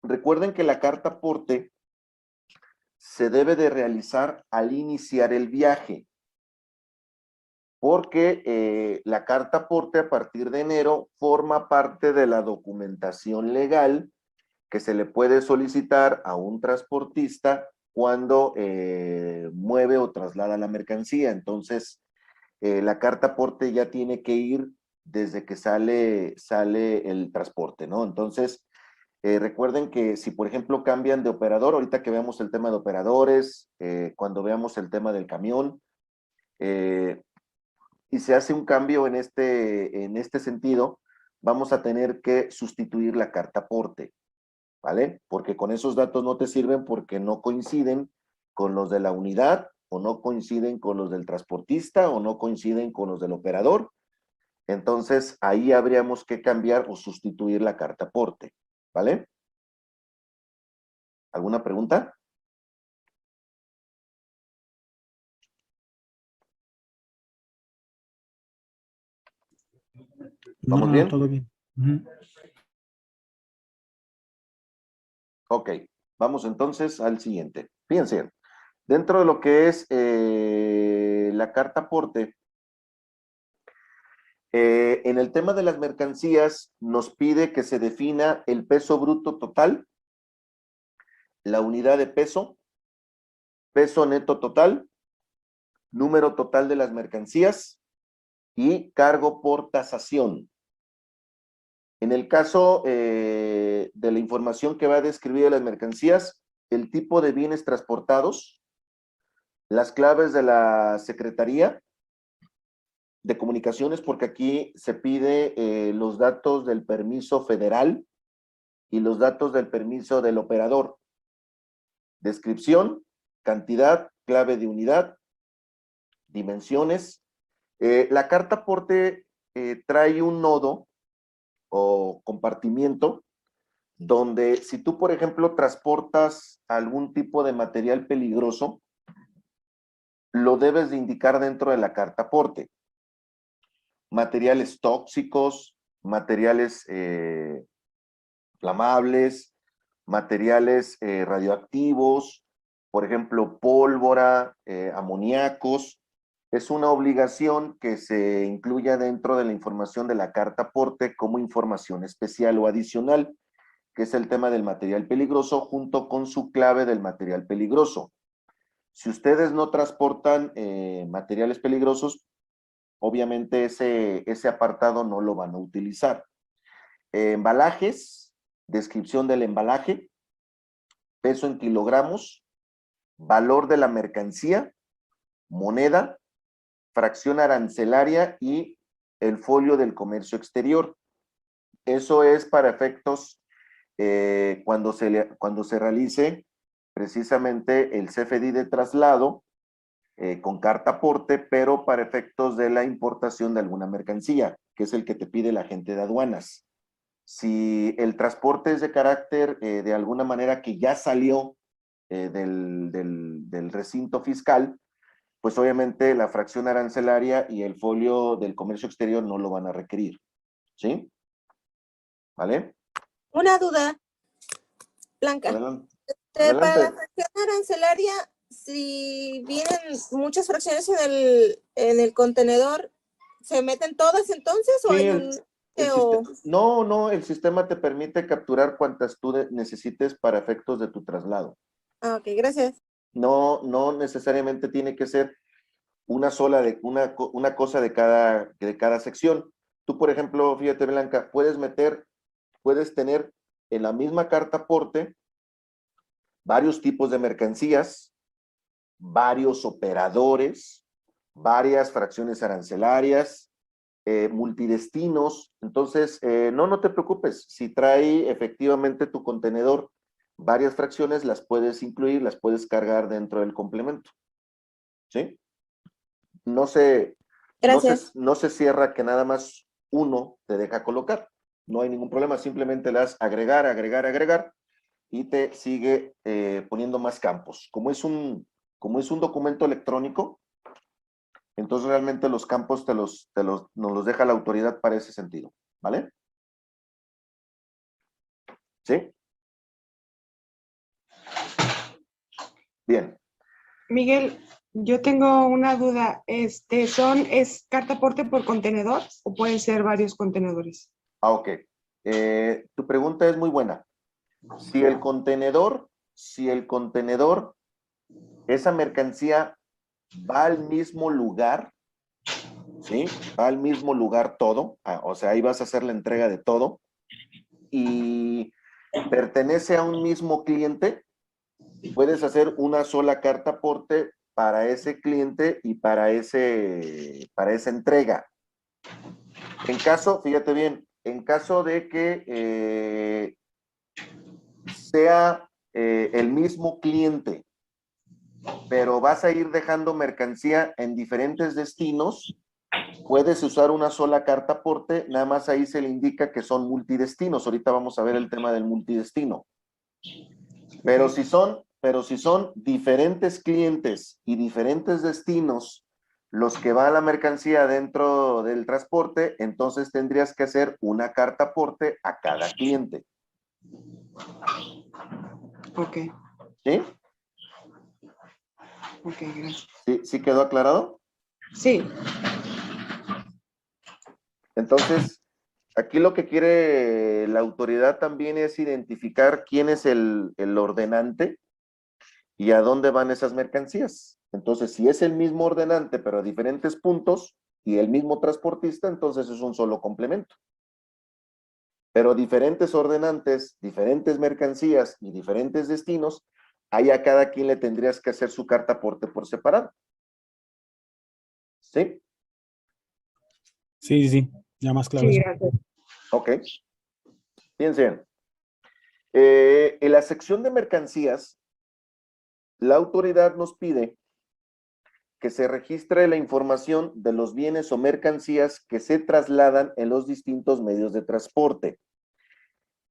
Recuerden que la carta aporte se debe de realizar al iniciar el viaje, porque la carta aporte a partir de enero forma parte de la documentación legal que se le puede solicitar a un transportista cuando mueve o traslada la mercancía. Entonces, la carta aporte ya tiene que ir desde que sale el transporte, ¿no? Entonces, recuerden que si, por ejemplo, cambian de operador, ahorita que veamos el tema de operadores, cuando veamos el tema del camión, y se hace un cambio en este sentido, vamos a tener que sustituir la carta aporte, ¿vale? Porque con esos datos no te sirven porque no coinciden con los de la unidad, o no coinciden con los del transportista, o no coinciden con los del operador. Entonces, ahí habríamos que cambiar o sustituir la carta aporte, ¿vale? ¿Alguna pregunta? ¿Vamos bien? Todo bien. Ok, vamos entonces al siguiente. Fíjense, dentro de lo que es la carta aporte, en el tema de las mercancías nos pide que se defina el peso bruto total, la unidad de peso, peso neto total, número total de las mercancías y cargo por tasación. En el caso de la información que va a describir las mercancías, el tipo de bienes transportados, las claves de la Secretaría de Comunicaciones, porque aquí se pide los datos del permiso federal y los datos del permiso del operador. Descripción, cantidad, clave de unidad, dimensiones. La carta aporte trae un nodo o compartimiento donde si tú, por ejemplo, transportas algún tipo de material peligroso, lo debes de indicar dentro de la carta aporte. Materiales tóxicos, materiales inflamables, materiales radioactivos, por ejemplo, pólvora, amoníacos. Es una obligación que se incluya dentro de la información de la carta aporte como información especial o adicional, que es el tema del material peligroso junto con su clave del material peligroso. Si ustedes no transportan materiales peligrosos, obviamente ese apartado no lo van a utilizar. Embalajes, descripción del embalaje, peso en kilogramos, valor de la mercancía, moneda, fracción arancelaria y el folio del comercio exterior. Eso es para efectos cuando se realice precisamente el CFDI de traslado con carta aporte, pero para efectos de la importación de alguna mercancía, que es el que te pide la gente de aduanas. Si el transporte es de carácter de alguna manera que ya salió del recinto fiscal, pues obviamente la fracción arancelaria y el folio del comercio exterior no lo van a requerir, ¿sí? ¿Vale? Una duda, Blanca. Adelante. Para la Adelante. fracción arancelaria, si vienen muchas fracciones en el contenedor, ¿se meten todas entonces o Sí, hay un... No, el sistema te permite capturar cuantas tú necesites para efectos de tu traslado. Ah, ok, gracias. No necesariamente tiene que ser una sola, una cosa de cada sección. Tú, por ejemplo, fíjate, Blanca, puedes tener en la misma carta aporte varios tipos de mercancías, varios operadores, varias fracciones arancelarias, multidestinos. Entonces, no te preocupes. Si trae efectivamente tu contenedor varias fracciones, las puedes incluir, las puedes cargar dentro del complemento. ¿Sí? Gracias. No se cierra que nada más uno te deja colocar. No hay ningún problema. Simplemente le das agregar y te sigue poniendo más campos. Como es un documento electrónico, entonces realmente los campos nos los deja la autoridad para ese sentido, ¿vale? ¿Sí? Bien. Miguel, yo tengo una duda. ¿Es carta aporte por contenedor o pueden ser varios contenedores? Ok. Tu pregunta es muy buena. Si el contenedor, esa mercancía va al mismo lugar, ¿sí? Va al mismo lugar todo, o sea, ahí vas a hacer la entrega de todo, y pertenece a un mismo cliente, puedes hacer una sola carta aporte para ese cliente y para esa entrega. En caso, fíjate bien, en caso de que sea el mismo cliente, pero vas a ir dejando mercancía en diferentes destinos, puedes usar una sola carta aporte, nada más ahí se le indica que son multidestinos. Ahorita vamos a ver el tema del multidestino. Pero si son diferentes clientes y diferentes destinos los que va la mercancía dentro del transporte, entonces tendrías que hacer una carta aporte a cada cliente. Ok. ¿Sí? Ok, gracias. ¿Sí quedó aclarado? Sí. Entonces, aquí lo que quiere la autoridad también es identificar quién es el ordenante y a dónde van esas mercancías. Entonces, si es el mismo ordenante, pero a diferentes puntos y el mismo transportista, entonces es un solo complemento. Pero diferentes ordenantes, diferentes mercancías y diferentes destinos, ahí a cada quien le tendrías que hacer su carta aporte por separado. ¿Sí? Sí, ya más claro. Sí, Eso. gracias. Ok. Fíjense. En la sección de mercancías, la autoridad nos pide que se registre la información de los bienes o mercancías que se trasladan en los distintos medios de transporte.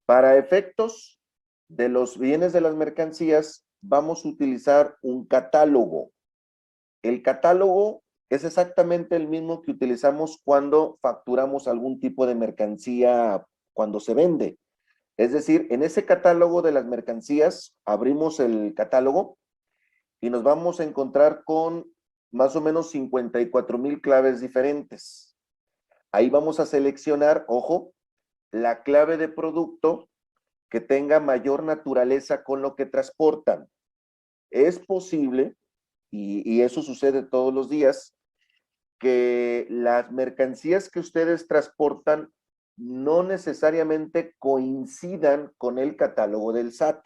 Para efectos de los bienes de las mercancías, vamos a utilizar un catálogo. El catálogo es exactamente el mismo que utilizamos cuando facturamos algún tipo de mercancía cuando se vende. Es decir, en ese catálogo de las mercancías, abrimos el catálogo y nos vamos a encontrar con más o menos 54,000 claves diferentes. Ahí vamos a seleccionar, ojo, la clave de producto que tenga mayor naturaleza con lo que transportan. Es posible, y eso sucede todos los días, que las mercancías que ustedes transportan no necesariamente coincidan con el catálogo del SAT,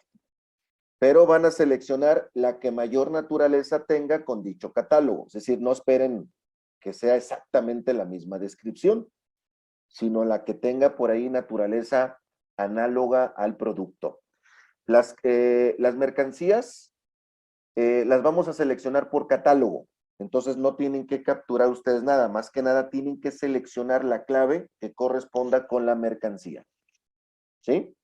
pero van a seleccionar la que mayor naturaleza tenga con dicho catálogo. Es decir, no esperen que sea exactamente la misma descripción, sino la que tenga por ahí naturaleza análoga al producto. Las mercancías las vamos a seleccionar por catálogo. Entonces no tienen que capturar ustedes nada, más que nada tienen que seleccionar la clave que corresponda con la mercancía. ¿Sí?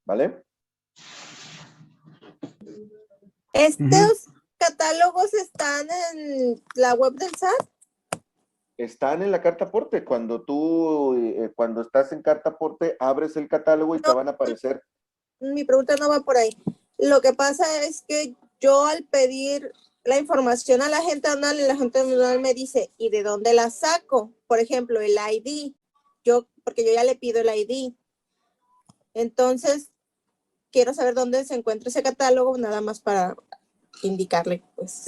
¿Vale? ¿Estos catálogos están en la web del SAT? Están en la carta aporte. Cuando cuando estás en carta aporte, abres el catálogo y te van a aparecer. Mi pregunta no va por ahí. Lo que pasa es que yo al pedir la información a la gente anual, la gente anual me dice, ¿y de dónde la saco? Por ejemplo, el ID. Porque yo ya le pido el ID. Entonces, quiero saber dónde se encuentra ese catálogo, nada más para indicarle, pues.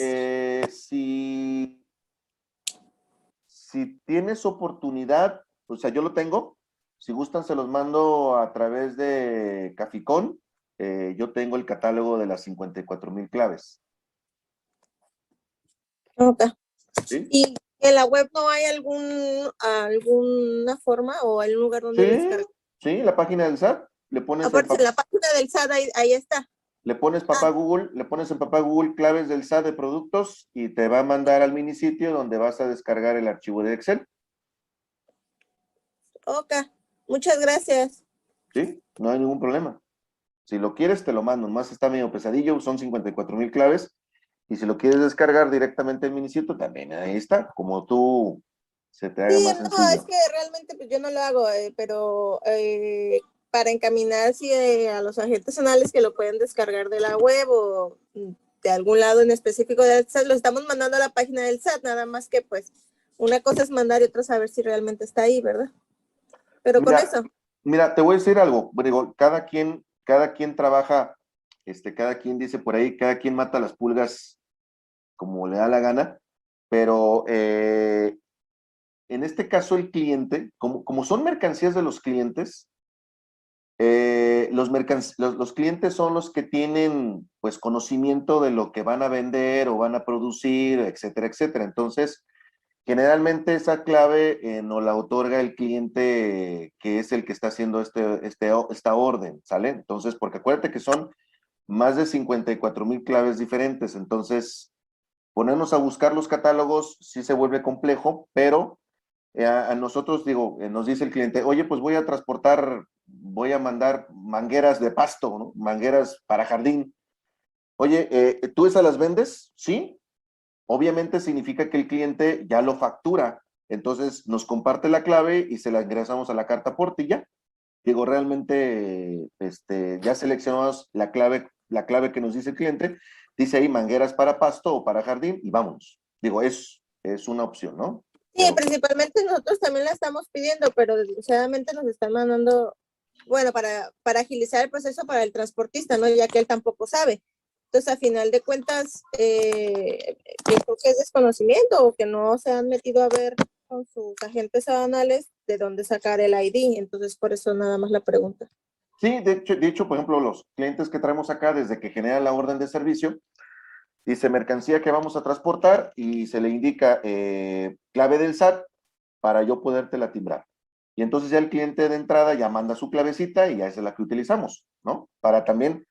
Si tienes oportunidad, o sea, yo lo tengo. Si gustan, se los mando a través de Caficón. Yo tengo el catálogo de las 54,000 claves. Ok. ¿Sí? ¿Y en la web no hay alguna forma o algún lugar donde descargar? Sí, la página del SAT. Le pones Aparte, en la página del SAT, ahí está. Le pones Google, le pones en papá Google claves del SAT de productos y te va a mandar al minisitio donde vas a descargar el archivo de Excel. Ok, muchas gracias. Sí, no hay ningún problema. Si lo quieres, te lo mando. Más está medio pesadillo, son 54,000 claves. Y si lo quieres descargar directamente al minisitio, también ahí está, como tú se te haga más sencillo. Es que realmente pues, yo no lo hago, pero para encaminar a los agentes zonales que lo pueden descargar de la web o de algún lado en específico del SAT, lo estamos mandando a la página del SAT, nada más que pues una cosa es mandar y otra saber si realmente está ahí, ¿verdad? Pero con eso. Mira, te voy a decir algo, digo, cada quien trabaja, cada quien dice por ahí, cada quien mata las pulgas como le da la gana, pero en este caso el cliente, como son mercancías de los clientes, los clientes son los que tienen pues conocimiento de lo que van a vender o van a producir, etcétera, etcétera. Entonces, generalmente esa clave nos la otorga el cliente que es el que está haciendo esta orden, ¿sale? Entonces, porque acuérdate que son más de 54,000 claves diferentes, entonces ponernos a buscar los catálogos sí se vuelve complejo, pero a nosotros, digo, nos dice el cliente, oye, pues voy a mandar mangueras de pasto, ¿no? Mangueras para jardín. Oye, ¿tú esas las vendes? Sí. Obviamente significa que el cliente ya lo factura. Entonces nos comparte la clave y se la ingresamos a la carta aporte y ya. Digo, realmente ya seleccionamos la clave que nos dice el cliente. Dice ahí mangueras para pasto o para jardín y vámonos. Digo, es una opción, ¿no? Sí, principalmente nosotros también la estamos pidiendo, pero desgraciadamente nos están mandando, bueno, para agilizar el proceso para el transportista, ¿no? Ya que él tampoco sabe. Entonces, a final de cuentas, yo creo que es desconocimiento o que no se han metido a ver con sus agentes aduanales de dónde sacar el ID. Entonces, por eso nada más la pregunta. Sí, de hecho, por ejemplo, los clientes que traemos acá, desde que generan la orden de servicio, dice mercancía que vamos a transportar y se le indica clave del SAT para yo podértela timbrar. Y entonces ya el cliente de entrada ya manda su clavecita y ya esa es la que utilizamos, ¿no? Para también,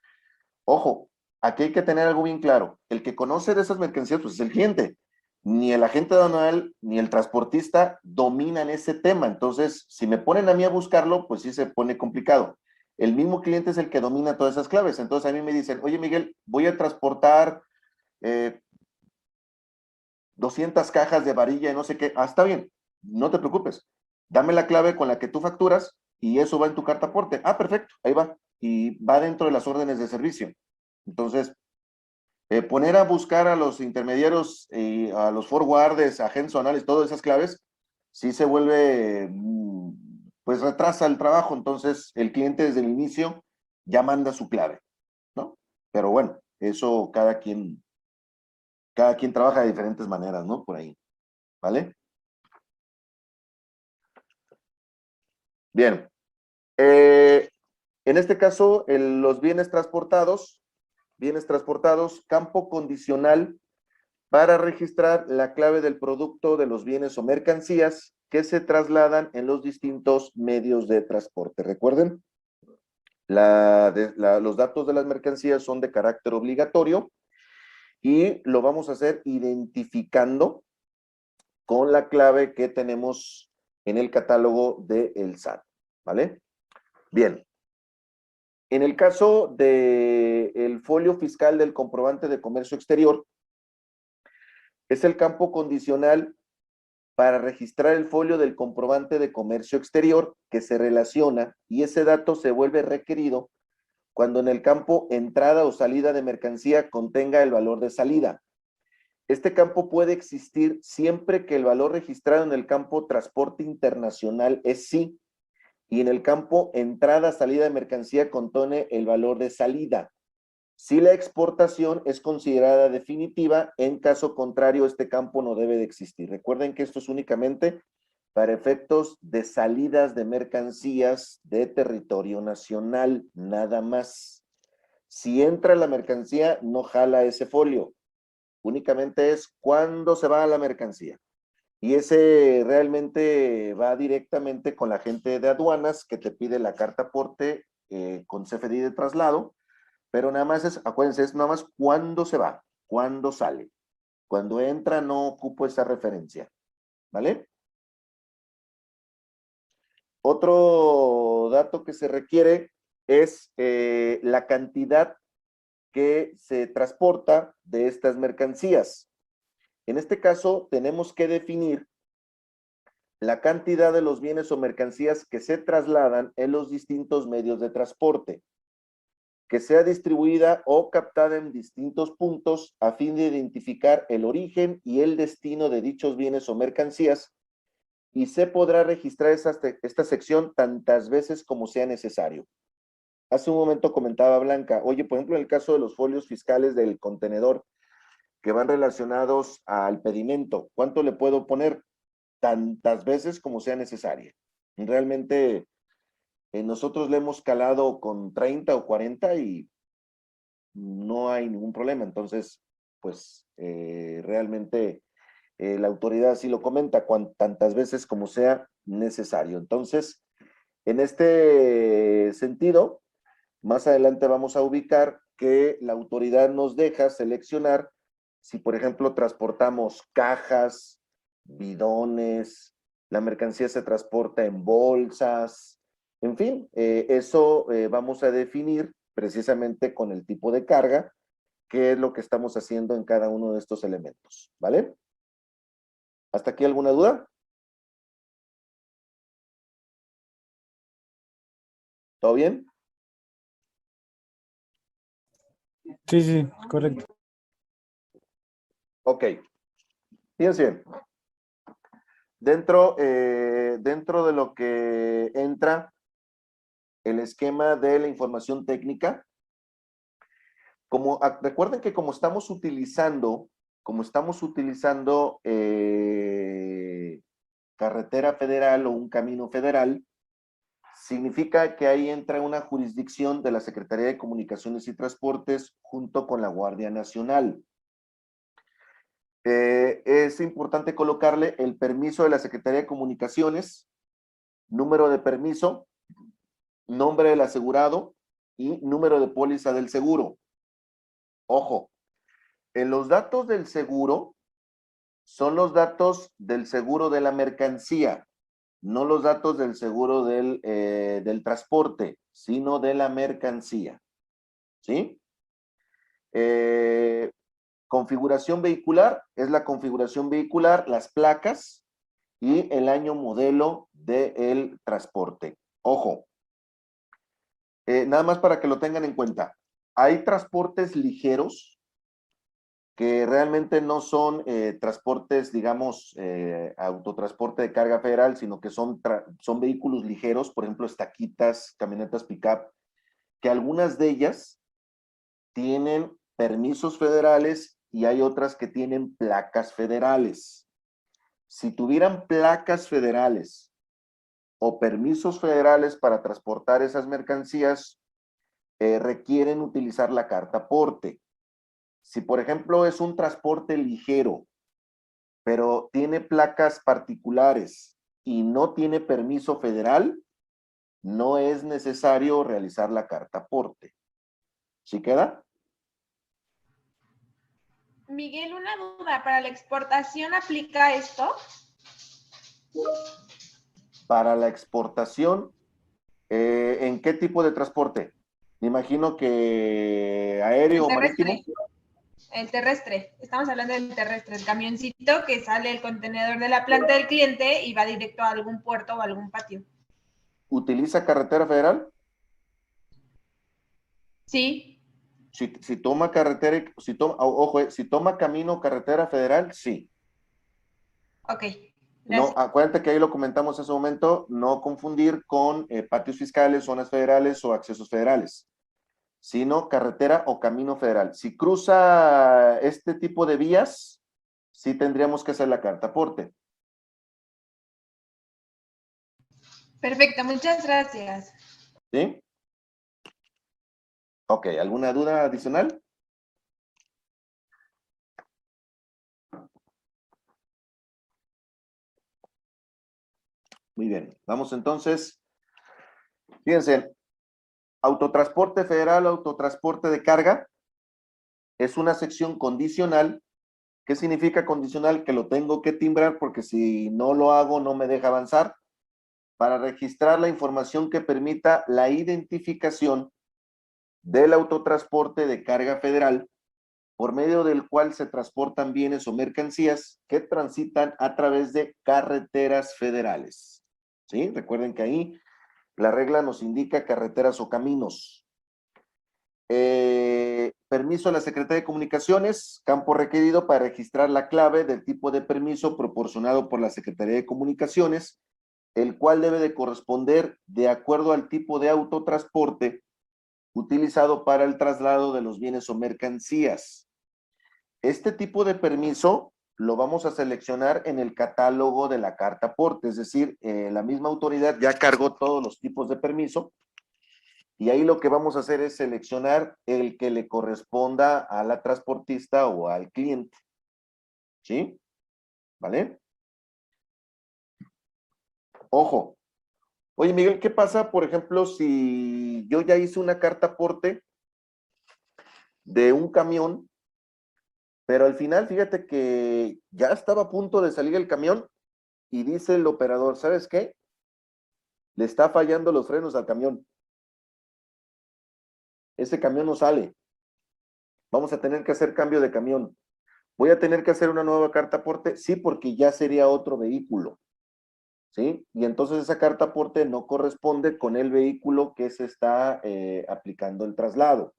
ojo, aquí hay que tener algo bien claro. El que conoce de esas mercancías, pues es el cliente. Ni el agente aduanal ni el transportista dominan ese tema. Entonces, si me ponen a mí a buscarlo, pues sí se pone complicado. El mismo cliente es el que domina todas esas claves. Entonces a mí me dicen, oye Miguel, voy a transportar 200 cajas de varilla y no sé qué. Ah, está bien, no te preocupes. Dame la clave con la que tú facturas y eso va en tu carta aporte. Ah, perfecto, ahí va. Y va dentro de las órdenes de servicio. Entonces, poner a buscar a los intermediarios, a los forwarders, agentes zonales, todas esas claves, sí se vuelve, pues retrasa el trabajo. Entonces, el cliente desde el inicio ya manda su clave, ¿no? Pero bueno, eso cada quien trabaja de diferentes maneras, ¿no? Por ahí, ¿vale? Bien. En este caso, los bienes transportados, campo condicional para registrar la clave del producto de los bienes o mercancías que se trasladan en los distintos medios de transporte. Recuerden, los datos de las mercancías son de carácter obligatorio y lo vamos a hacer identificando con la clave que tenemos en el catálogo del SAT, ¿vale? Bien. En el caso del folio fiscal del comprobante de comercio exterior, es el campo condicional para registrar el folio del comprobante de comercio exterior que se relaciona y ese dato se vuelve requerido cuando en el campo entrada o salida de mercancía contenga el valor de salida. Este campo puede existir siempre que el valor registrado en el campo transporte internacional es sí, y en el campo entrada-salida de mercancía contiene el valor de salida. Si la exportación es considerada definitiva, en caso contrario, este campo no debe de existir. Recuerden que esto es únicamente para efectos de salidas de mercancías de territorio nacional, nada más. Si entra la mercancía, no jala ese folio. Únicamente es cuando se va a la mercancía. Y ese realmente va directamente con la gente de aduanas que te pide la carta aporte con CFDI de traslado, pero nada más es, acuérdense, es nada más cuando se va, cuando sale. Cuando entra no ocupo esa referencia, ¿vale? Otro dato que se requiere es la cantidad que se transporta de estas mercancías. En este caso, tenemos que definir la cantidad de los bienes o mercancías que se trasladan en los distintos medios de transporte, que sea distribuida o captada en distintos puntos a fin de identificar el origen y el destino de dichos bienes o mercancías, y se podrá registrar esta sección tantas veces como sea necesario. Hace un momento comentaba Blanca, oye, por ejemplo, en el caso de los folios fiscales del contenedor que van relacionados al pedimento, ¿cuánto le puedo poner? Tantas veces como sea necesaria. Realmente nosotros le hemos calado con 30 o 40 y no hay ningún problema. Entonces, pues realmente la autoridad sí lo comenta tantas veces como sea necesario. Entonces, en este sentido, más adelante vamos a ubicar que la autoridad nos deja seleccionar si, por ejemplo, transportamos cajas, bidones, la mercancía se transporta en bolsas, en fin, eso vamos a definir precisamente con el tipo de carga, qué es lo que estamos haciendo en cada uno de estos elementos, ¿vale? ¿Hasta aquí alguna duda? ¿Todo bien? Sí, sí, correcto. Ok. Fíjense bien. Dentro de lo que entra el esquema de la información técnica, recuerden que como estamos utilizando carretera federal o un camino federal, significa que ahí entra una jurisdicción de la Secretaría de Comunicaciones y Transportes junto con la Guardia Nacional. Es importante colocarle el permiso de la Secretaría de Comunicaciones, número de permiso, nombre del asegurado y número de póliza del seguro. Ojo, en los datos del seguro son los datos del seguro de la mercancía, no los datos del seguro del transporte, sino de la mercancía. ¿Sí? Configuración vehicular, es la configuración vehicular, las placas y el año modelo del transporte. Ojo, nada más para que lo tengan en cuenta. Hay transportes ligeros que realmente no son transportes, digamos, autotransporte de carga federal, sino que son vehículos ligeros, por ejemplo, estaquitas, camionetas pick-up, que algunas de ellas tienen permisos federales y hay otras que tienen placas federales. Si tuvieran placas federales o permisos federales para transportar esas mercancías, requieren utilizar la carta aporte. Si, por ejemplo, es un transporte ligero, pero tiene placas particulares y no tiene permiso federal, no es necesario realizar la carta aporte. ¿Sí queda? Miguel, una duda, ¿para la exportación aplica esto? Para la exportación, ¿en qué tipo de transporte? Me imagino que aéreo o marítimo. El terrestre, estamos hablando del terrestre, el camioncito que sale el contenedor de la planta del cliente y va directo a algún puerto o algún patio. ¿Utiliza carretera federal? Sí. Si toma carretera, ojo, si toma camino o carretera federal, sí. Ok. No, acuérdate que ahí lo comentamos hace un momento, no confundir con patios fiscales, zonas federales o accesos federales, sino carretera o camino federal. Si cruza este tipo de vías, sí tendríamos que hacer la carta aporte. Perfecto, muchas gracias. ¿Sí? Ok, ¿alguna duda adicional? Muy bien, vamos entonces. Fíjense, autotransporte federal, autotransporte de carga, es una sección condicional. ¿Qué significa condicional? Que lo tengo que timbrar porque si no lo hago no me deja avanzar. Para registrar la información que permita la identificación del autotransporte de carga federal por medio del cual se transportan bienes o mercancías que transitan a través de carreteras federales. ¿Sí? Recuerden que ahí la regla nos indica carreteras o caminos. Permiso a la Secretaría de Comunicaciones, campo requerido para registrar la clave del tipo de permiso proporcionado por la Secretaría de Comunicaciones, el cual debe de corresponder de acuerdo al tipo de autotransporte utilizado para el traslado de los bienes o mercancías. Este tipo de permiso lo vamos a seleccionar en el catálogo de la carta aporte, es decir, la misma autoridad ya cargó todos los tipos de permiso y ahí lo que vamos a hacer es seleccionar el que le corresponda a la transportista o al cliente. ¿Sí? ¿Vale? Ojo. Oye, Miguel, ¿qué pasa, por ejemplo, si yo ya hice una carta aporte de un camión, pero al final, fíjate que ya estaba a punto de salir el camión y dice el operador, ¿sabes qué? Le está fallando los frenos al camión. Ese camión no sale. Vamos a tener que hacer cambio de camión. ¿Voy a tener que hacer una nueva carta aporte? Sí, porque ya sería otro vehículo. ¿Sí? Y entonces esa carta aporte no corresponde con el vehículo que se está aplicando el traslado.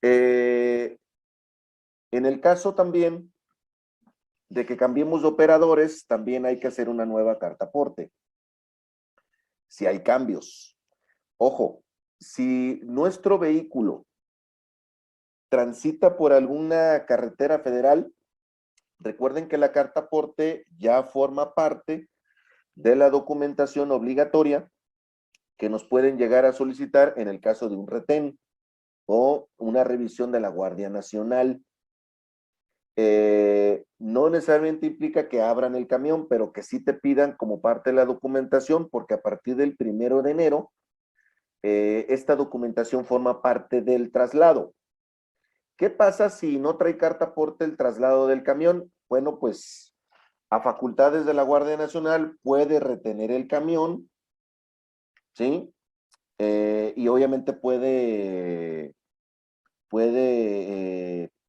En el caso también de que cambiemos de operadores, también hay que hacer una nueva carta aporte. Si hay cambios. Ojo, si nuestro vehículo transita por alguna carretera federal, recuerden que la carta aporte ya forma parte de la documentación obligatoria que nos pueden llegar a solicitar en el caso de un retén o una revisión de la Guardia Nacional. No necesariamente implica que abran el camión, pero que sí te pidan como parte de la documentación, porque a partir del 1 de enero, esta documentación forma parte del traslado. ¿Qué pasa si no trae carta aporte el traslado del camión? Bueno, pues a facultades de la Guardia Nacional puede retener el camión, ¿sí? Y obviamente puede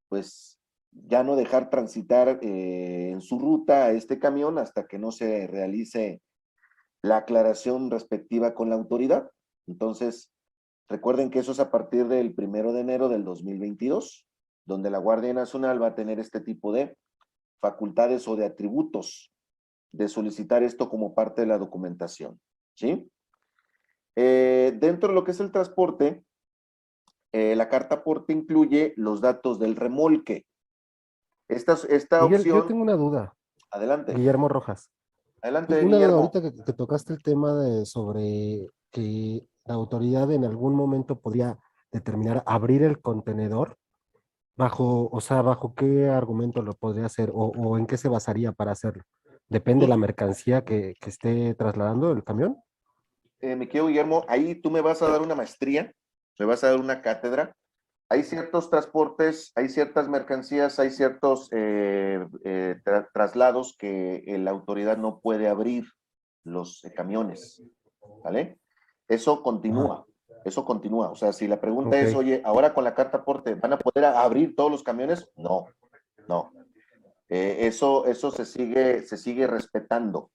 pues ya no dejar transitar en su ruta a este camión hasta que no se realice la aclaración respectiva con la autoridad. Entonces, recuerden que eso es a partir del 1 de enero del 2022, donde la Guardia Nacional va a tener este tipo de facultades o de atributos de solicitar esto como parte de la documentación, ¿sí? Dentro de lo que es el transporte, la carta aporte incluye los datos del remolque. Esta Miguel, opción... yo tengo una duda. Adelante. Guillermo Rojas. Adelante, Una duda Guillermo. ahorita que tocaste el tema sobre que la autoridad en algún momento podría determinar abrir el contenedor. ¿Bajo qué argumento lo podría hacer o en qué se basaría para hacerlo? ¿Depende de la mercancía que esté trasladando el camión? Mi querido Guillermo, ahí tú me vas a dar una maestría, me vas a dar una cátedra. Hay ciertos transportes, hay ciertas mercancías, hay ciertos traslados que la autoridad no puede abrir los camiones, ¿vale? Eso continúa. Eso continúa. O sea, si la pregunta es, oye, ahora con la carta aporte, ¿van a poder abrir todos los camiones? No, no. Eso se sigue respetando,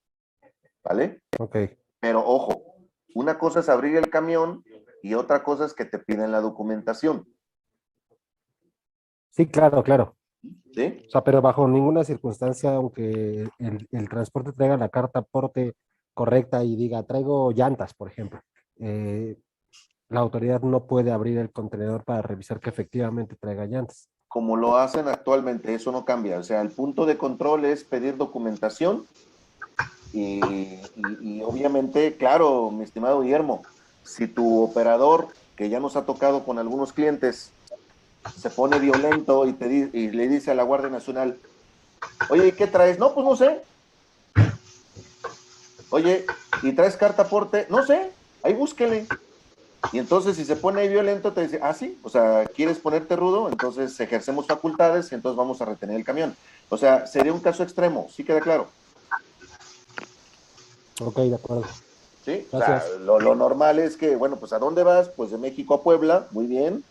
¿vale? Ok. Pero ojo, una cosa es abrir el camión y otra cosa es que te piden la documentación. Sí, claro, claro. ¿Sí? O sea, pero bajo ninguna circunstancia, aunque el transporte traiga la carta aporte correcta y diga, traigo llantas, por ejemplo, la autoridad no puede abrir el contenedor para revisar que efectivamente traiga llantas. Como lo hacen actualmente, eso no cambia. O sea, el punto de control es pedir documentación y obviamente, claro, mi estimado Guillermo, si tu operador, que ya nos ha tocado con algunos clientes, se pone violento y le dice a la Guardia Nacional, oye, ¿qué traes? No, pues no sé. Oye, ¿y traes carta aporte? No sé, ahí búsquele. Y entonces si se pone ahí violento te dice, ah, sí, o sea, ¿quieres ponerte rudo? Entonces ejercemos facultades y entonces vamos a retener el camión. O sea, sería un caso extremo, ¿sí queda claro? Ok, de acuerdo. Sí, gracias. O sea, lo normal es que, bueno, pues ¿a dónde vas? Pues de México a Puebla, muy bien.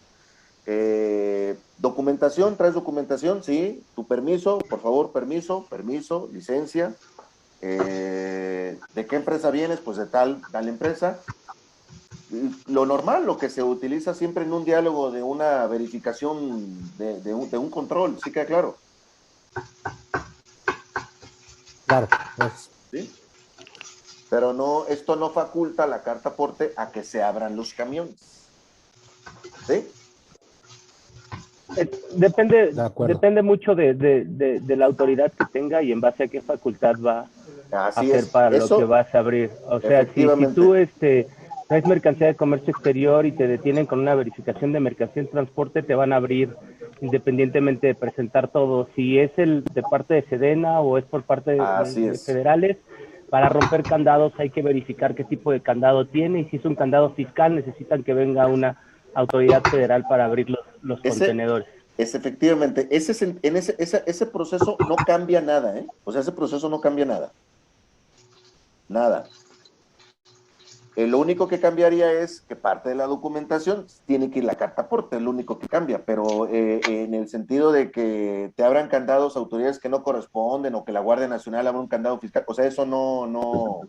Documentación, ¿traes documentación? Sí. Tu permiso, por favor, permiso, licencia. ¿De qué empresa vienes? Pues de tal empresa. Lo normal, lo que se utiliza siempre en un diálogo de una verificación de un control, ¿sí queda claro? Claro, pues. ¿Sí? Pero no, esto no faculta a la carta aporte a que se abran los camiones. ¿Sí? Depende mucho de la autoridad que tenga y en base a qué facultad va a hacer para lo que vas a abrir. O sea, si tú traes mercancía de comercio exterior y te detienen con una verificación de mercancía en transporte, te van a abrir independientemente de presentar todo. Si es de parte de Sedena o es por parte de federales, para romper candados hay que verificar qué tipo de candado tiene, y si es un candado fiscal necesitan que venga una autoridad federal para abrir los contenedores. Efectivamente, ese proceso no cambia nada, ¿eh? O sea, ese proceso no cambia nada. Nada. Lo único que cambiaría es que parte de la documentación tiene que ir la carta aporte, es lo único que cambia, pero en el sentido de que te abran candados autoridades que no corresponden o que la Guardia Nacional abra un candado fiscal, o sea, eso no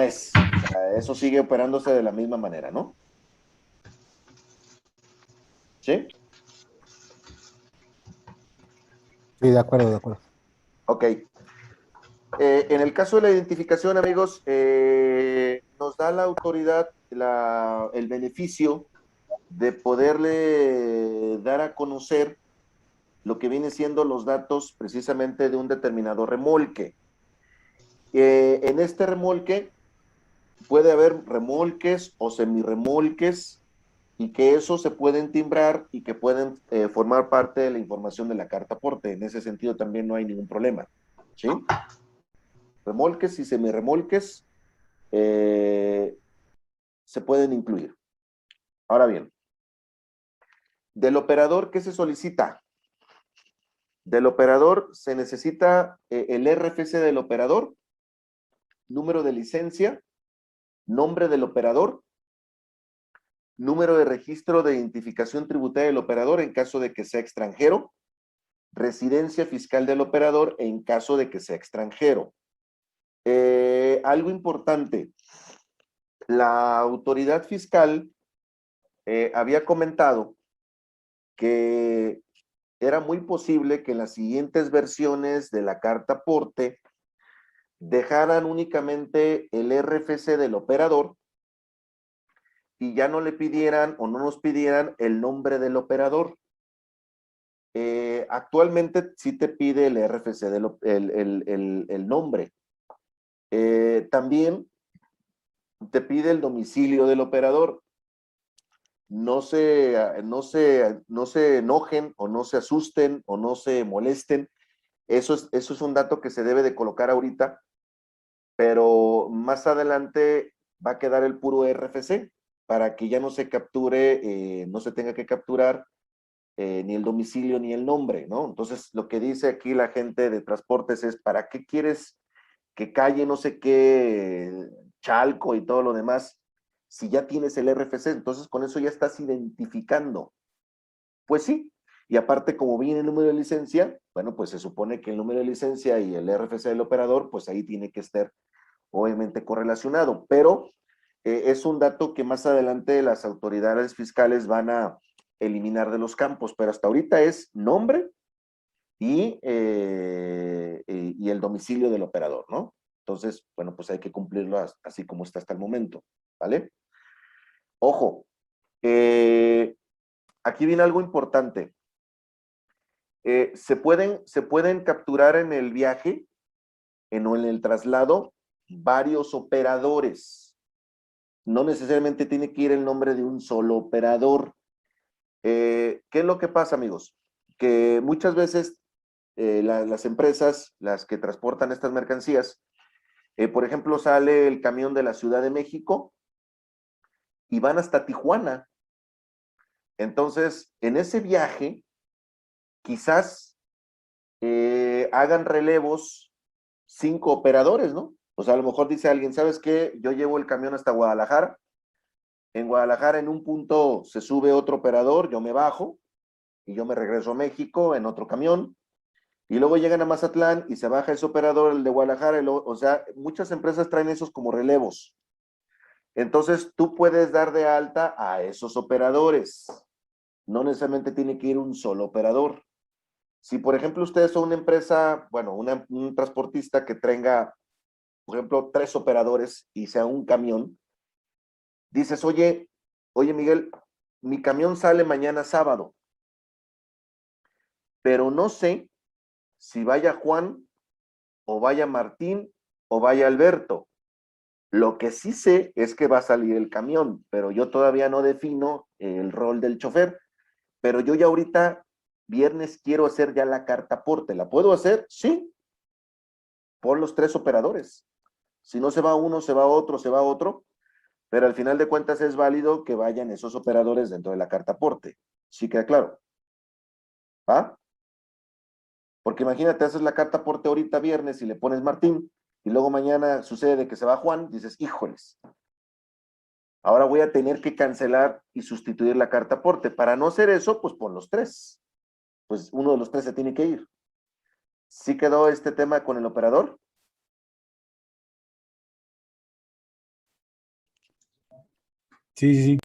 es. O sea, eso sigue operándose de la misma manera, ¿no? ¿Sí? Sí, de acuerdo. Ok. En el caso de la identificación, amigos, nos da la autoridad el beneficio de poderle dar a conocer lo que viene siendo los datos precisamente de un determinado remolque. En este remolque puede haber remolques o semirremolques y que esos se pueden timbrar y que pueden formar parte de la información de la carta aporte. En ese sentido también no hay ningún problema. ¿Sí? Remolques y semirremolques se pueden incluir. Ahora bien, del operador, ¿qué se solicita? Del operador se necesita el RFC del operador, número de licencia, nombre del operador, número de registro de identificación tributaria del operador en caso de que sea extranjero, residencia fiscal del operador en caso de que sea extranjero. Algo importante, la autoridad fiscal había comentado que era muy posible que en las siguientes versiones de la carta aporte dejaran únicamente el RFC del operador y ya no le pidieran o no nos pidieran el nombre del operador. Actualmente sí te pide el RFC, el nombre. También te pide el domicilio del operador. No se enojen o no se asusten o no se molesten. Eso es un dato que se debe de colocar ahorita, pero más adelante va a quedar el puro RFC para que ya no se capture, no se tenga que capturar ni el domicilio ni el nombre, ¿no? Entonces, lo que dice aquí la gente de transportes es, ¿para qué quieres que calle no sé qué Chalco y todo lo demás? Si ya tienes el RFC, entonces con eso ya estás identificando. Pues sí, y aparte como viene el número de licencia, bueno, pues se supone que el número de licencia y el RFC del operador, pues ahí tiene que estar obviamente correlacionado, pero es un dato que más adelante las autoridades fiscales van a eliminar de los campos, pero hasta ahorita es nombre y el domicilio del operador, ¿no? Entonces, bueno, pues hay que cumplirlo así como está hasta el momento, ¿vale? Ojo, aquí viene algo importante. Se pueden capturar en el viaje o en el traslado varios operadores. No necesariamente tiene que ir el nombre de un solo operador. ¿Qué es lo que pasa, amigos? Que muchas veces las empresas, las que transportan estas mercancías, por ejemplo, sale el camión de la Ciudad de México y van hasta Tijuana. Entonces, en ese viaje, quizás hagan relevos 5 operadores, ¿no? O sea, a lo mejor dice alguien, ¿sabes qué? Yo llevo el camión hasta Guadalajara, en Guadalajara en un punto se sube otro operador, yo me bajo y yo me regreso a México en otro camión, y luego llegan a Mazatlán y se baja ese operador, el de Guadalajara, o sea, muchas empresas traen esos como relevos. Entonces, tú puedes dar de alta a esos operadores. No necesariamente tiene que ir un solo operador. Si, por ejemplo, ustedes son una empresa, bueno, un transportista que tenga, por ejemplo, 3 operadores y sea un camión, dices, oye, Miguel, mi camión sale mañana sábado, pero no sé si vaya Juan, o vaya Martín, o vaya Alberto. Lo que sí sé es que va a salir el camión, pero yo todavía no defino el rol del chofer. Pero yo ya ahorita, viernes, quiero hacer ya la carta aporte. ¿La puedo hacer? Sí. Por los 3 operadores. Si no se va uno, se va otro, se va otro. Pero al final de cuentas es válido que vayan esos operadores dentro de la carta aporte. ¿Sí queda claro? ¿Ah? Porque imagínate, haces la carta aporte ahorita viernes y le pones Martín, y luego mañana sucede que se va Juan, dices, híjoles, ahora voy a tener que cancelar y sustituir la carta aporte. Para no hacer eso, pues pon los 3. Pues uno de los 3 se tiene que ir. ¿Sí quedó este tema con el operador? Sí, sí, sí.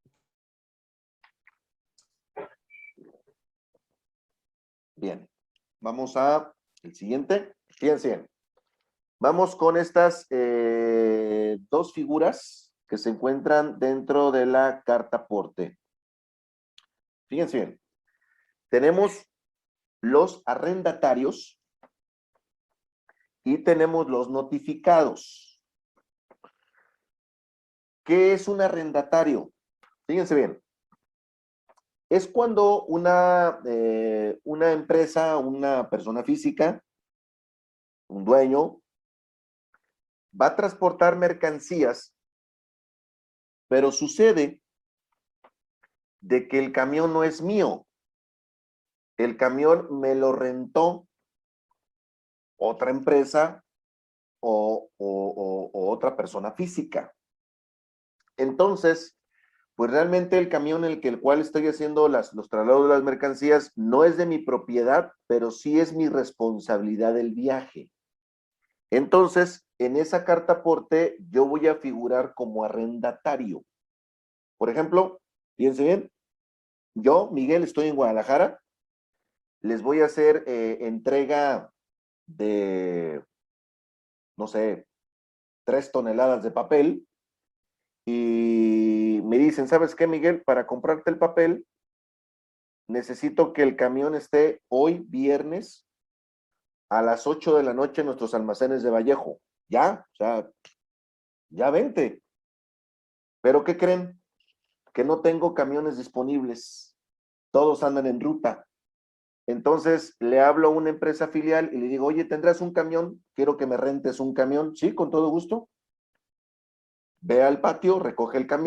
Bien. Vamos a el siguiente. Fíjense bien. Vamos con estas 2 figuras que se encuentran dentro de la carta aporte. Fíjense bien. Tenemos los arrendatarios y tenemos los notificados. ¿Qué es un arrendatario? Fíjense bien. Es cuando una empresa, una persona física, un dueño, va a transportar mercancías, pero sucede de que el camión no es mío. El camión me lo rentó otra empresa o otra persona física. Entonces, pues realmente el camión en el cual estoy haciendo los traslados de las mercancías no es de mi propiedad, pero sí es mi responsabilidad del viaje. Entonces, en esa carta aporte yo voy a figurar como arrendatario. Por ejemplo, fíjense bien, yo, Miguel, estoy en Guadalajara, les voy a hacer entrega de, no sé, 3 toneladas de papel, y me dicen, ¿sabes qué, Miguel? Para comprarte el papel, necesito que el camión esté hoy, viernes, a las 8 de la noche en nuestros almacenes de Vallejo. Ya, o sea, ya vente. ¿Pero qué creen? Que no tengo camiones disponibles. Todos andan en ruta. Entonces, le hablo a una empresa filial y le digo, oye, ¿tendrás un camión? Quiero que me rentes un camión. Sí, con todo gusto. Ve al patio, recoge el camión.